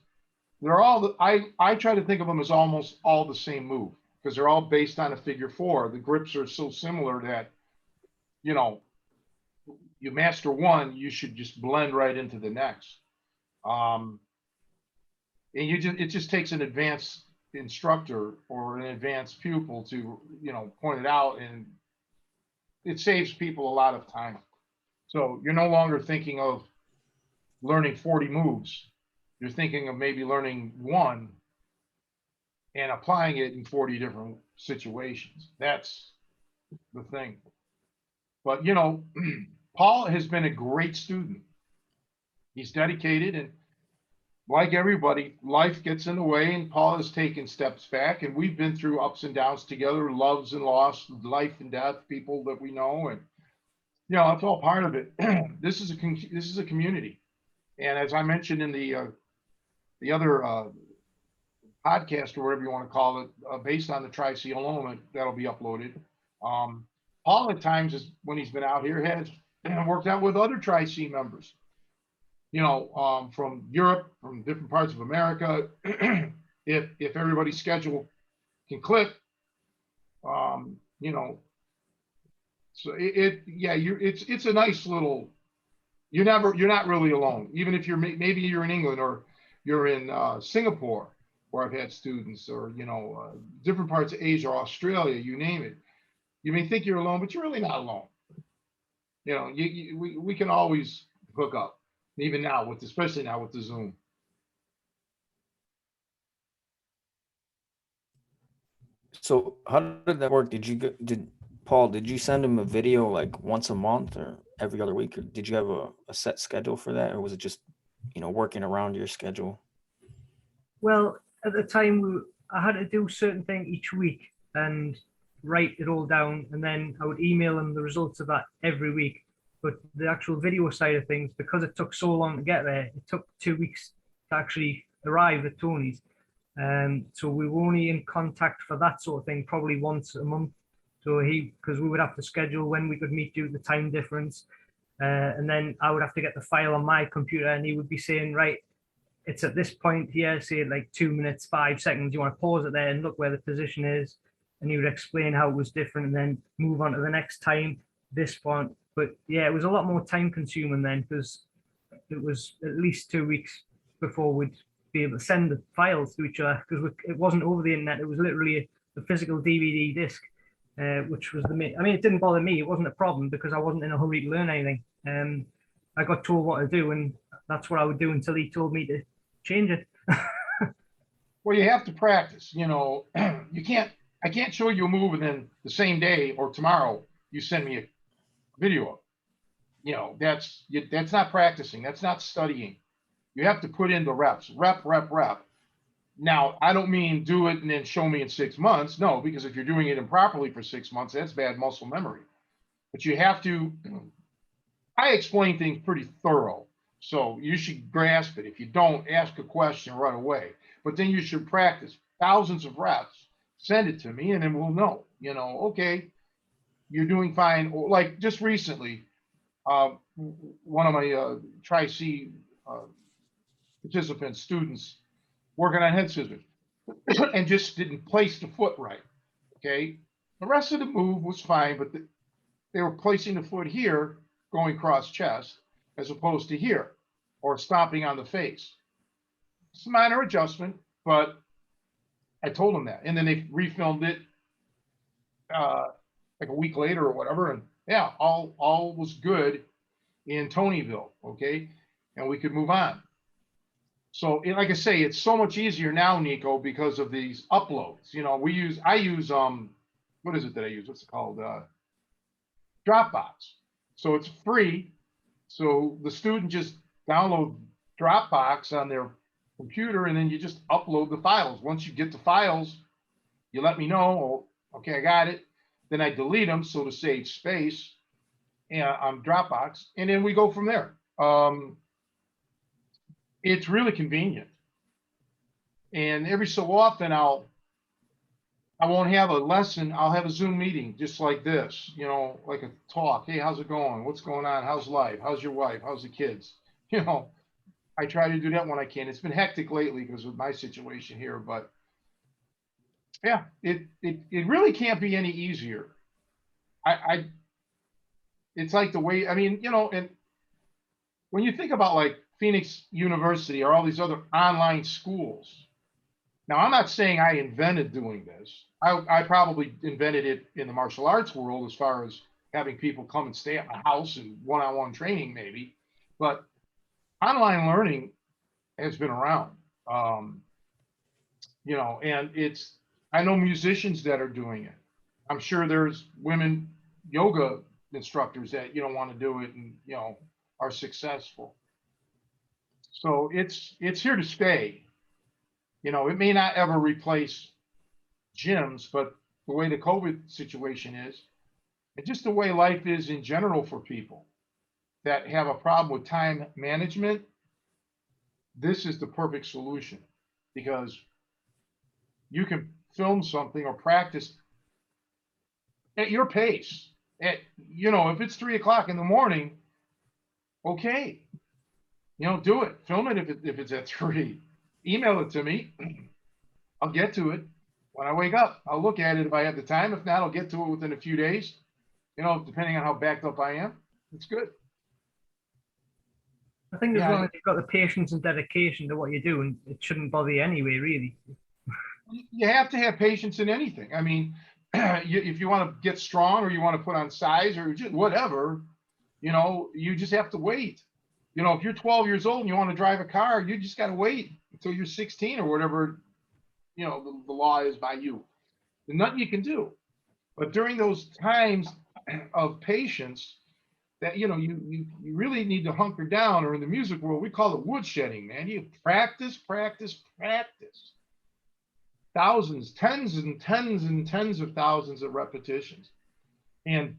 They're all, I try to think of them as almost all the same move because they're all based on a figure four. The grips are so similar that, you master one, you should just blend right into the next. And it just takes an advanced instructor or an advanced pupil to, point it out, and it saves people a lot of time. So you're no longer thinking of learning 40 moves. You're thinking of maybe learning one and applying it in 40 different situations. That's the thing. But, Paul has been a great student. He's dedicated, and like everybody, life gets in the way, and Paul has taken steps back, and we've been through ups and downs together, loves and loss, life and death, people that we know, and it's all part of it. This is a community, and as I mentioned in the other podcast or whatever you want to call it, based on the Tri-C alone, that'll be uploaded. Paul at times, when he's been out here, has worked out with other Tri-C members. From Europe, from different parts of America, if everybody's schedule can clip, so it's a nice little, you're not really alone. Even if maybe you're in England or you're in Singapore, where I've had students, or, different parts of Asia or Australia, you name it. You may think you're alone, but you're really not alone. You know, we can always hook up, even now with, especially now with the Zoom. So how did that work? Did Paul, did you send him a video like once a month or every other week? Or did you have a set schedule for that? Or was it just, working around your schedule? Well, at the time, I had to do a certain thing each week and write it all down, and then I would email them the results of that every week. But the actual video side of things, because it took so long to get there, it took 2 weeks to actually arrive at Tony's. So we were only in contact for that sort of thing probably once a month. So because we would have to schedule when we could meet due to the time difference. And then I would have to get the file on my computer, and he would be saying, right, it's at this point here, say like 2 minutes, 5 seconds. You want to pause it there and look where the position is. And he would explain how it was different and then move on to the next time, this point. But yeah, it was a lot more time consuming then, because it was at least 2 weeks before we'd be able to send the files to each other, because it wasn't over the internet. It was literally a physical DVD disc, which was I mean, it didn't bother me. It wasn't a problem because I wasn't in a hurry to learn anything. I got told what to do, and that's what I would do until he told me to change it. Well, you have to practice. I can't show you a move and then the same day or tomorrow you send me a video. That's not practicing. That's not studying. You have to put in the reps, rep. Now, I don't mean do it and then show me in 6 months. No, because if you're doing it improperly for 6 months, that's bad muscle memory. But you have to, I explain things pretty thorough. So you should grasp it. If you don't, ask a question right away. But then you should practice thousands of reps, send it to me, and then we'll know, okay, you're doing fine. Or like just recently, one of my Tri-C participants, students, working on head scissors and just didn't place the foot right. Okay. The rest of the move was fine, but they were placing the foot here, going cross chest, as opposed to here, or stomping on the face. It's a minor adjustment, but I told them that. And then they refilmed it like a week later or whatever. And yeah, all was good in Tonyville. Okay. And we could move on. So like I say, it's so much easier now, Nico, because of these uploads. I use what is it that I use? What's it called? Dropbox. So it's free. So the student just download Dropbox on their computer, and then you just upload the files. Once you get the files, you let me know. Oh, okay, I got it. Then I delete them so to save space on Dropbox, and then we go from there. It's really convenient. And every so often I won't have a lesson. I'll have a Zoom meeting just like this, like a talk. Hey, how's it going? What's going on? How's life? How's your wife? How's the kids? I try to do that when I can. It's been hectic lately because of my situation here, but yeah, it really can't be any easier. It's like the way, I mean, and when you think about like Phoenix University or all these other online schools. Now, I'm not saying I invented doing this. I probably invented it in the martial arts world as far as having people come and stay at my house and one-on-one training maybe. But online learning has been around. And I know musicians that are doing it. I'm sure there's women yoga instructors that want to do it and are successful. So it's here to stay. It may not ever replace gyms, but the way the COVID situation is, and just the way life is in general for people that have a problem with time management, this is the perfect solution because you can film something or practice at your pace. If it's 3 o'clock in the morning, okay. Do it. Film it if it's at 3. Email it to me. I'll get to it when I wake up. I'll look at it if I have the time. If not, I'll get to it within a few days. Depending on how backed up I am. It's good. I think as long as you've got the patience and dedication to what you're doing, it shouldn't bother you anyway, really. You have to have patience in anything. I mean, if you want to get strong or you want to put on size or just whatever, You know, you just have to wait. You know, if you're 12 years old and you want to drive a car, you just got to wait until you're 16 or whatever, you know, the law is by you. There's nothing you can do. But during those times of patience, that you know, you really need to hunker down, or in the music world, we call it woodshedding, man. You practice, practice, practice. Thousands, tens and tens and tens of thousands of repetitions. And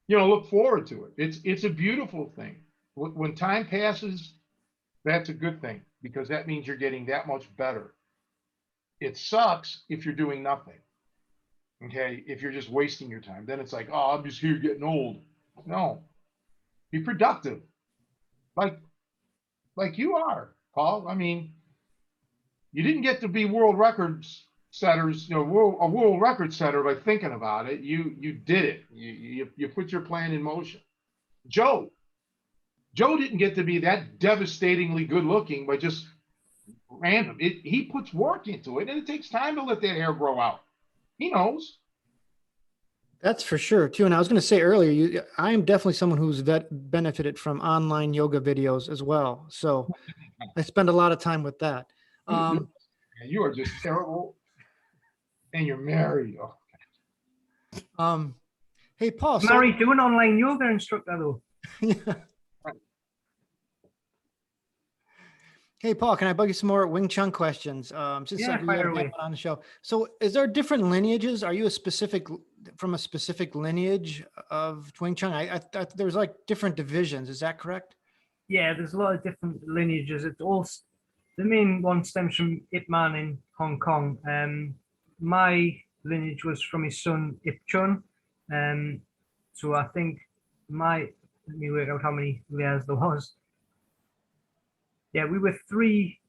you know, look forward to it. It's a beautiful thing. When time passes, that's a good thing because that means you're getting that much better. It sucks if you're doing nothing. Okay, if you're just wasting your time, then it's like, oh, I'm just here getting old. No, be productive, like you are, Paul. I mean, you didn't get to be world records setters, you know, a world record setter by thinking about it. You did it. You put your plan in motion. Joe didn't get to be that devastatingly good looking by just random. He puts work into it, and it takes time to let that hair grow out. He knows. That's for sure too. And I was going to say earlier, I am definitely someone who's benefited from online yoga videos as well. So I spend a lot of time with that. You are just terrible, and you're married. Oh. Hey, Paul. Married to an online yoga instructor, though. Yeah. Hey, Paul, can I bug you some more Wing Chun questions? Since Yeah, we fire have away. on the show. So is there different lineages? Are you from a specific lineage of Wing Chun? I there's like different divisions. Is that correct? Yeah, there's a lot of different lineages. It's all the main one stems from Ip Man in Hong Kong. My lineage was from his son Ip Chun. So I think let me work out how many layers there was. Yeah, we were three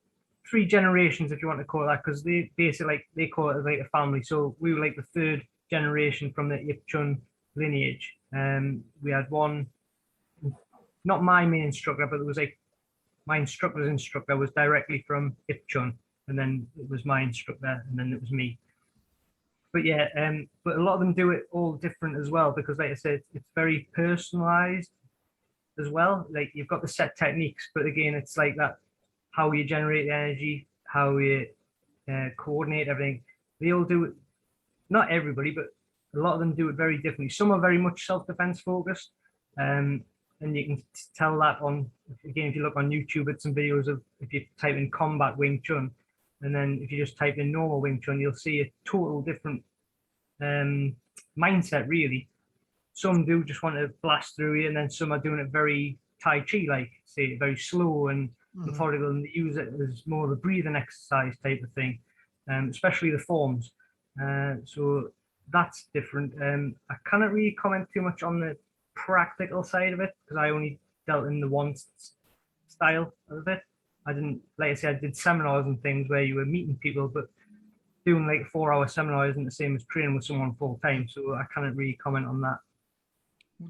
generations, if you want to call it that, because they basically they call it like a family. So we were like the third generation from the Ip Chun lineage. We had one, not my main instructor, but it was like my instructor's instructor was directly from Ip Chun, and then it was my instructor, and then it was me. But yeah, but a lot of them do it all different as well, because like I said, it's very personalized as well. Like you've got the set techniques, but again, it's like that how you generate the energy, how you coordinate everything. They all do it. Not everybody, but a lot of them do it very differently. Some are very much self-defense focused, and you can tell that on, again, if you look on YouTube at some videos of, if you type in combat Wing Chun, and then if you just type in normal Wing Chun, you'll see a total different mindset, really. Some do just want to blast through you, and then some are doing it very Tai Chi, like, say, very slow and methodical, and they use it as more of a breathing exercise type of thing, especially the forms. So that's different. I cannot really comment too much on the practical side of it because I only dealt in the one style of it. I didn't, like I said, I did seminars and things where you were meeting people, but doing like 4-hour seminars isn't the same as training with someone full time. So I cannot really comment on that.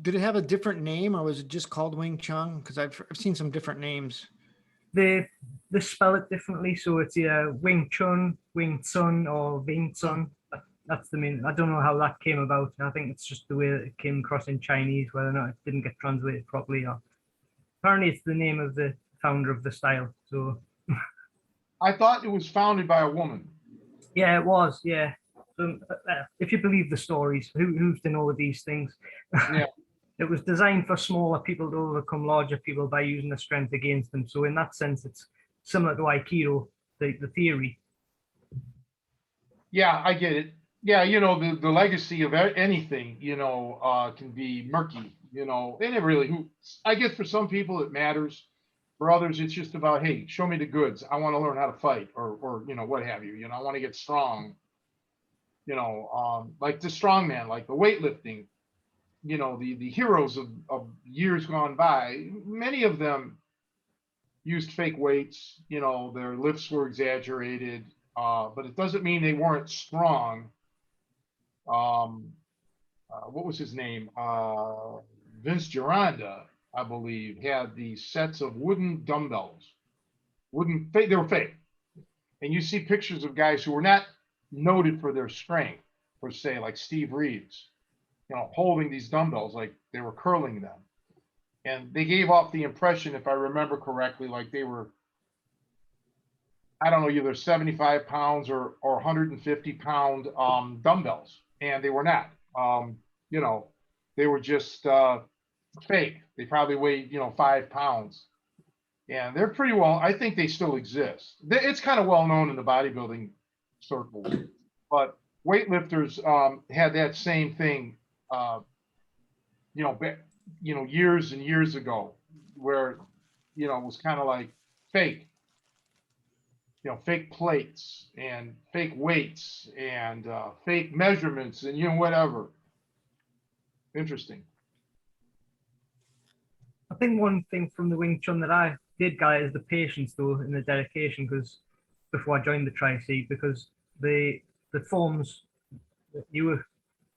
Did it have a different name, or was it just called Wing Chun? Because I've seen some different names. They spell it differently, so it's Wing Chun, Wing Chun, or Wing Chun. That's the main. I don't know how that came about. I think it's just the way that it came across in Chinese, whether or not it didn't get translated properly. Or apparently, it's the name of the founder of the style. So I thought it was founded by a woman. yeah, it was. Yeah. So, if you believe the stories, who's to know with these things? Yeah. It was designed for smaller people to overcome larger people by using their strength against them. So in that sense, it's similar to Aikido, the theory. Yeah, I get it. Yeah, you know, the legacy of anything, you know, can be murky, you know, and it really, I guess for some people it matters. For others, it's just about, hey, show me the goods. I want to learn how to fight, or you know, what have you. You know, I want to get strong. You know, like the strongman, like the weightlifting. You know, the heroes of years gone by. Many of them used fake weights. You know, their lifts were exaggerated, but it doesn't mean they weren't strong. What was his name? Vince Gironda, I believe, had these sets of wooden dumbbells. They were fake. And you see pictures of guys who were not noted for their strength, per se, like Steve Reeves, you know, holding these dumbbells like they were curling them. And they gave off the impression, if I remember correctly, like they were, I don't know, either 75 pounds or 150 pound dumbbells. And they were not. You know, they were just fake. They probably weighed, 5 pounds. And they're pretty well, I think they still exist. It's kind of well known in the bodybuilding circles. But weightlifters had that same thing, years and years ago, where, it was kind of like fake, fake plates and fake weights and fake measurements and, whatever. Interesting. I think one thing from the Wing Chun that I did get is the patience though and the dedication, because before I joined the Tri-C, because the forms that you were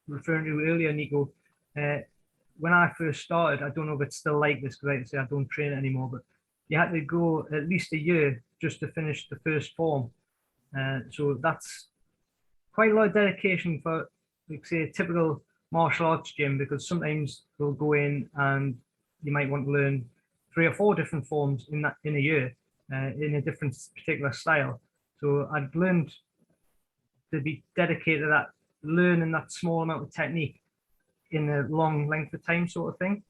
referring to earlier, Nico, when I first started, I don't know if it's still like this, because like I say, I don't train anymore, but you had to go at least a year just to finish the first form. So that's quite a lot of dedication for, like say, a typical martial arts gym, because sometimes they'll go in and you might want to learn 3 or 4 different forms in a year, in a different particular style. So I'd learned to be dedicated to that, learning that small amount of technique in a long length of time, sort of thing.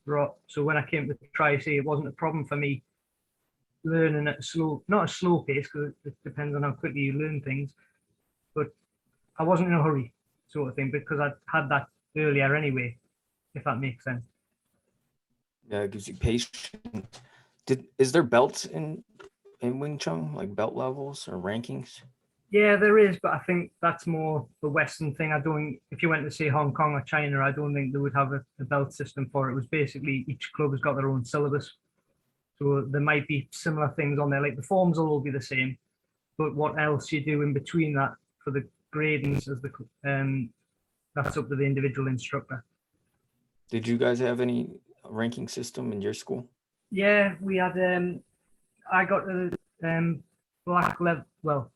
So when I came to Tri-C, it wasn't a problem for me learning at not a slow pace, because it depends on how quickly you learn things, but I wasn't in a hurry, sort of thing, because I'd had that earlier anyway, if that makes sense. Yeah, it gives you patience. Is there belts in Wing Chun, like belt levels or rankings? Yeah, there is, but I think that's more the Western thing. If you went to say Hong Kong or China, I don't think they would have a belt system for it. It was basically each club has got their own syllabus. So there might be similar things on there, like the forms will all be the same, but what else you do in between that for the gradings that's up to the individual instructor. Did you guys have any ranking system in your school? Yeah, we had. I got the black level. Well,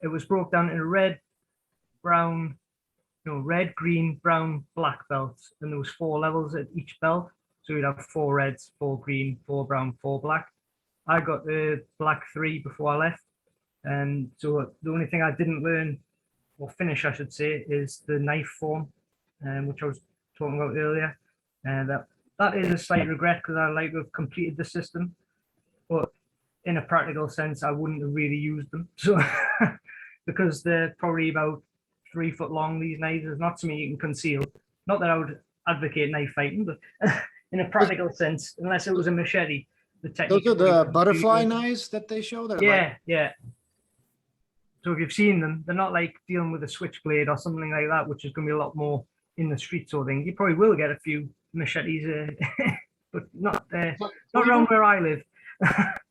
it was broke down into red, green, brown, black belts, and there was 4 levels at each belt. So you'd have 4 reds, 4 green, 4 brown, 4 black. I got the black 3 before I left, and so the only thing I didn't learn or finish, I should say, is the knife form, which I was talking about earlier. And that is a slight regret, because I like to have completed the system, but in a practical sense, I wouldn't have really used them. So because they're probably about 3 foot long, these knives, is not something you can conceal. Not that I would advocate knife fighting, but in a practical sense, unless it was a machete, the technique. Those are the butterfly knives that they show. Yeah. So if you've seen them, they're not like dealing with a switchblade or something like that, which is going to be a lot more in the street sort of thing. You probably will get a few machetes, but not around where I live.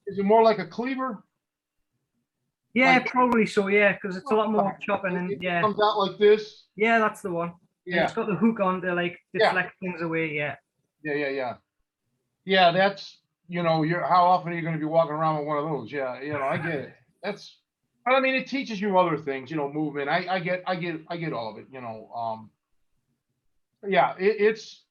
Is it more like a cleaver? Yeah, like, probably so. Yeah, because it's a lot more chopping and it comes out like this. Yeah, that's the one. Yeah, it's got the hook on to like deflect things away. Yeah. Yeah, that's how often are you going to be walking around with one of those? Yeah, I get it. But I mean, it teaches you other things, movement. I get all of it. Yeah, it's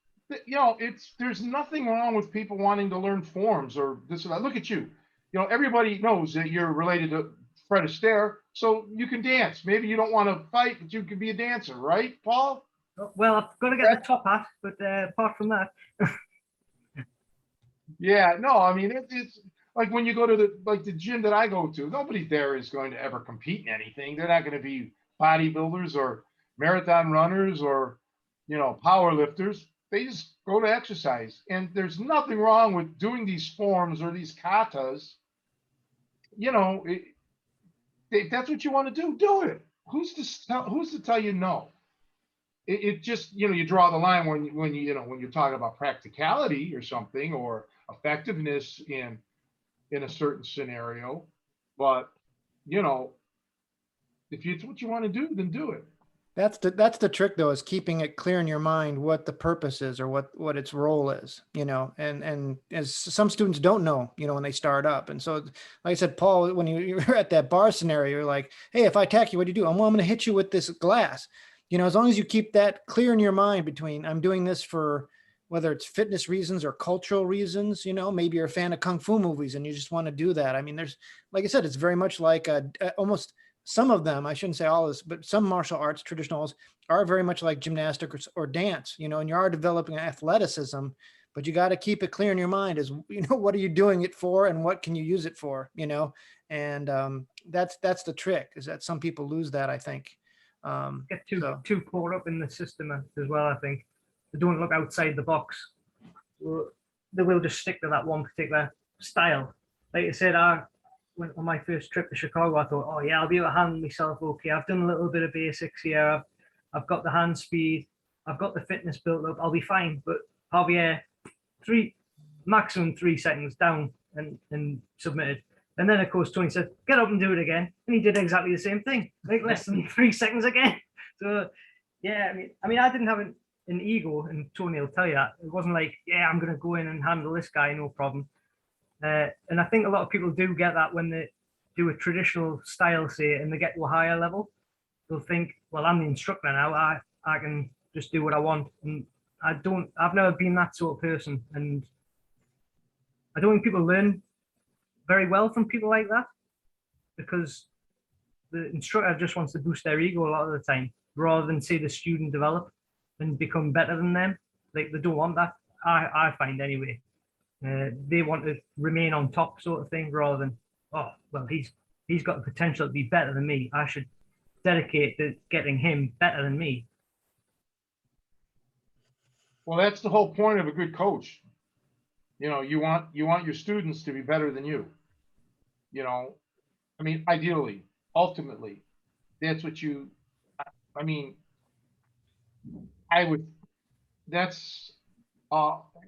there's nothing wrong with people wanting to learn forms or this or that. Look at you. Everybody knows that you're related to Fred Astaire, so you can dance. Maybe you don't want to fight, but you can be a dancer, right, Paul? Well, I've got to get the top hat, but apart from that. Yeah, no, I mean, it's like when you go to the gym that I go to, nobody there is going to ever compete in anything. They're not going to be bodybuilders or marathon runners or, power lifters. They just go to exercise. And there's nothing wrong with doing these forms or these katas. If that's what you want to do it. Who's to tell you no? It just, you draw the line when you're talking about practicality or something, or effectiveness in a certain scenario. But if it's what you want to do, then do it. That's the trick, though, is keeping it clear in your mind what the purpose is or what its role is, and as some students don't know, when they start up. And so, like I said, Paul, when you're at that bar scenario, you're like, hey, if I attack you, what do you do? I'm going to hit you with this glass. As long as you keep that clear in your mind between I'm doing this for whether it's fitness reasons or cultural reasons, maybe you're a fan of Kung Fu movies and you just want to do that. I mean, there's, like I said, it's very much like almost some of them, I shouldn't say all this, but some martial arts traditionals are very much like gymnastics or dance, and you are developing athleticism, but you got to keep it clear in your mind is, what are you doing it for and what can you use it for, and that's the trick, is that some people lose that, I think. Get too caught up in the system as well, I think. They don't look outside the box. They will just stick to that one particular style. Like I said, I went on my first trip to Chicago. I thought, oh yeah, I'll be able to handle myself okay. I've done a little bit of basics here. I've got the hand speed. I've got the fitness built up. I'll be fine. But Javier, maximum 3 seconds down and submitted. And then of course Tony said, get up and do it again. And he did exactly the same thing, like less than 3 seconds again. So yeah, I mean, I didn't have an ego, and Tony will tell you that. It wasn't like, yeah, I'm going to go in and handle this guy, no problem. And I think a lot of people do get that when they do a traditional style, say, and they get to a higher level. They'll think, well, I'm the instructor now. I can just do what I want. And I've never been that sort of person. And I don't think people learn very well from people like that, because the instructor just wants to boost their ego a lot of the time, rather than see the student develop and become better than them. Like, they don't want that, I find anyway. They want to remain on top, sort of thing, rather than, oh, well, he's got the potential to be better than me. I should dedicate to getting him better than me. Well, that's the whole point of a good coach. You want your students to be better than you. I mean, ideally, ultimately, that's what I mean, that's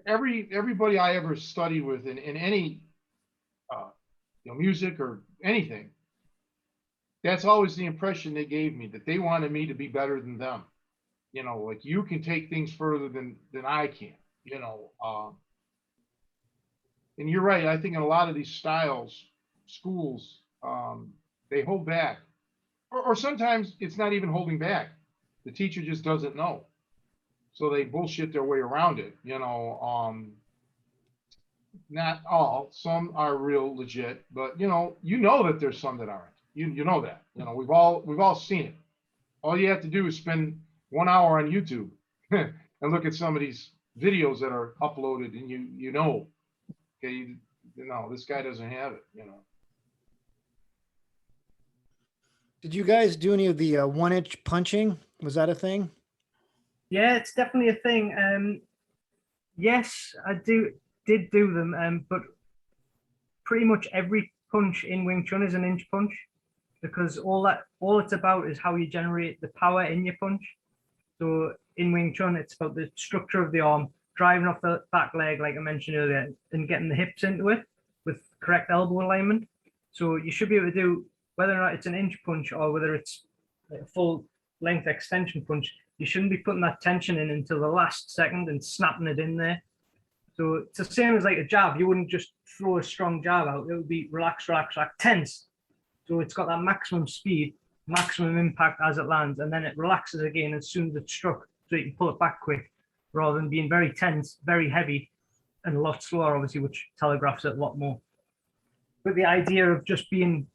everybody I ever studied with in any music or anything, that's always the impression they gave me, that they wanted me to be better than them. Like, you can take things further than I can. And you're right. I think in a lot of these schools, they hold back, or sometimes it's not even holding back. The teacher just doesn't know, so they bullshit their way around it. Not all. Some are real legit, but you know that there's some that aren't. You know that. We've all seen it. All you have to do is spend 1 hour on YouTube and look at some of these videos that are uploaded, and you know, okay, this guy doesn't have it. Did you guys do any of the 1-inch punching? Was that a thing? Yeah, it's definitely a thing. Yes, I did do them, but pretty much every punch in Wing Chun is an inch punch, because all it's about is how you generate the power in your punch. So in Wing Chun, it's about the structure of the arm, driving off the back leg, like I mentioned earlier, and getting the hips into it with correct elbow alignment. So you should be able to do, whether or not it's an inch punch or whether it's a full length extension punch, you shouldn't be putting that tension in until the last second and snapping it in there. So it's the same as like a jab. You wouldn't just throw a strong jab out. It would be relax, relax, relax, tense. So it's got that maximum speed, maximum impact as it lands, and then it relaxes again as soon as it's struck, so you can pull it back quick, rather than being very tense, very heavy, and a lot slower, obviously, which telegraphs it a lot more. But the idea of just being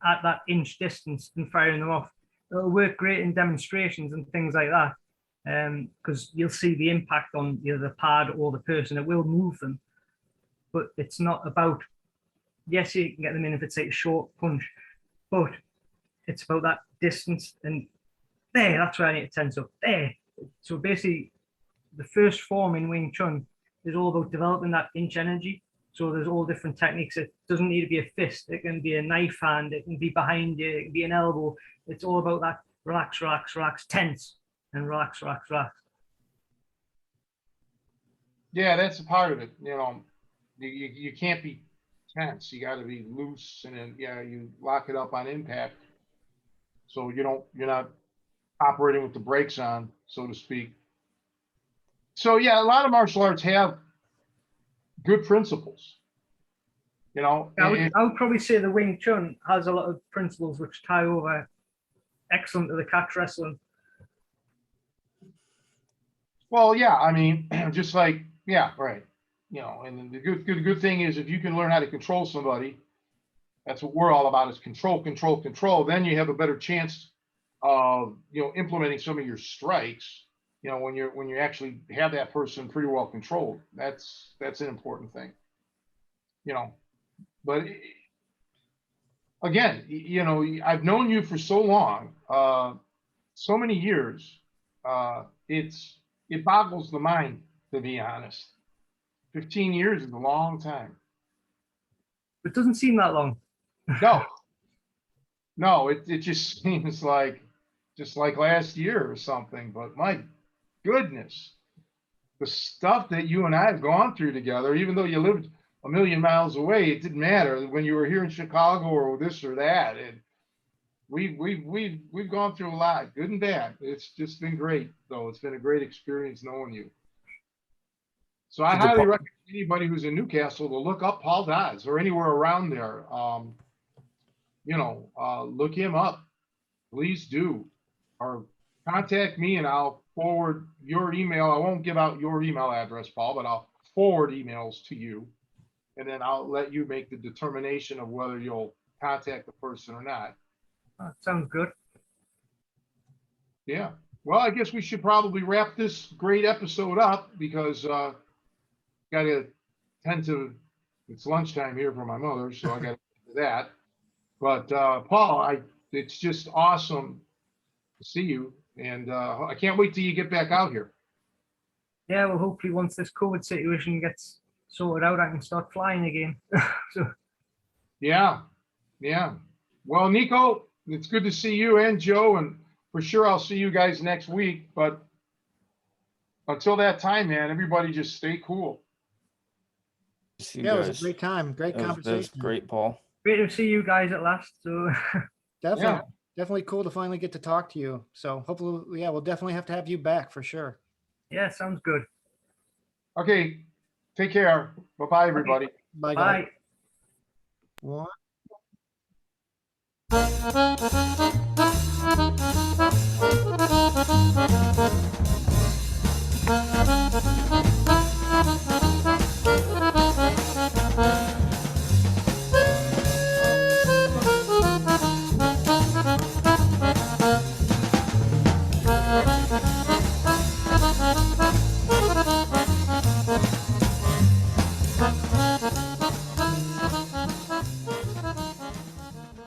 at that inch distance and firing them off, it'll work great in demonstrations and things like that, because you'll see the impact on either the pad or the person. It will move them, but it's not about, yes, you can get them in if it's like a short punch, but it's about that distance, and there, that's where I need to tense up, there. So basically, the first form in Wing Chun is all about developing that inch energy. So there's all different techniques. It doesn't need to be a fist. It can be a knife hand. It can be behind you. It can be an elbow. It's all about that relax, relax, relax, tense, and relax, relax, relax. Yeah, that's a part of it. You can't be tense. You got to be loose, and then you lock it up on impact, so you're not operating with the brakes on, so to speak. So yeah, a lot of martial arts have good principles. I would probably say the Wing Chun has a lot of principles which tie over excellent to the catch wrestling. Well, yeah, I mean, just like Yeah, right. You know, and the good thing is if you can learn how to control somebody, that's what we're all about is control, control, control. Then you have a better chance of, you know, implementing some of your strikes, you know, when you actually have that person pretty well controlled. That's an important thing, you know. But again, you know, I've known you for so long, so many years. It boggles the mind, to be honest. 15 years is a long time. It doesn't seem that long. No, no, it just seems like just like last year or something. But my goodness, the stuff that you and I have gone through together, even though you lived a million miles away, it didn't matter when you were here in Chicago or this or that. And we've gone through a lot, good and bad. It's just been great, though. It's been a great experience knowing you. So I highly recommend anybody who's in Newcastle to look up Paul Dodds or anywhere around there. You know, look him up. Please do. Or contact me and I'll forward your email. I won't give out your email address, Paul, but I'll forward emails to you. And then I'll let you make the determination of whether you'll contact the person or not. That sounds good. Yeah. Well, I guess we should probably wrap this great episode up because got to tend to, it's lunchtime here for my mother, so I got to do that. But Paul, it's just awesome to see you, and I can't wait till you get back out here. Yeah, well, hopefully once this COVID situation gets sorted out, I can start flying again. So Yeah, yeah. Well, Nico, it's good to see you and Joe, and for sure I'll see you guys next week. But until that time, man, everybody just stay cool. Yeah, it was a great time. Great That was conversation. great, Paul. great to see you guys at last. So Definitely, definitely cool to finally get to talk to you. So hopefully, yeah, we'll definitely have to have you back for sure. yeah, sounds good. Okay, take care. Bye-bye, everybody. Bye, guys. Bye. One.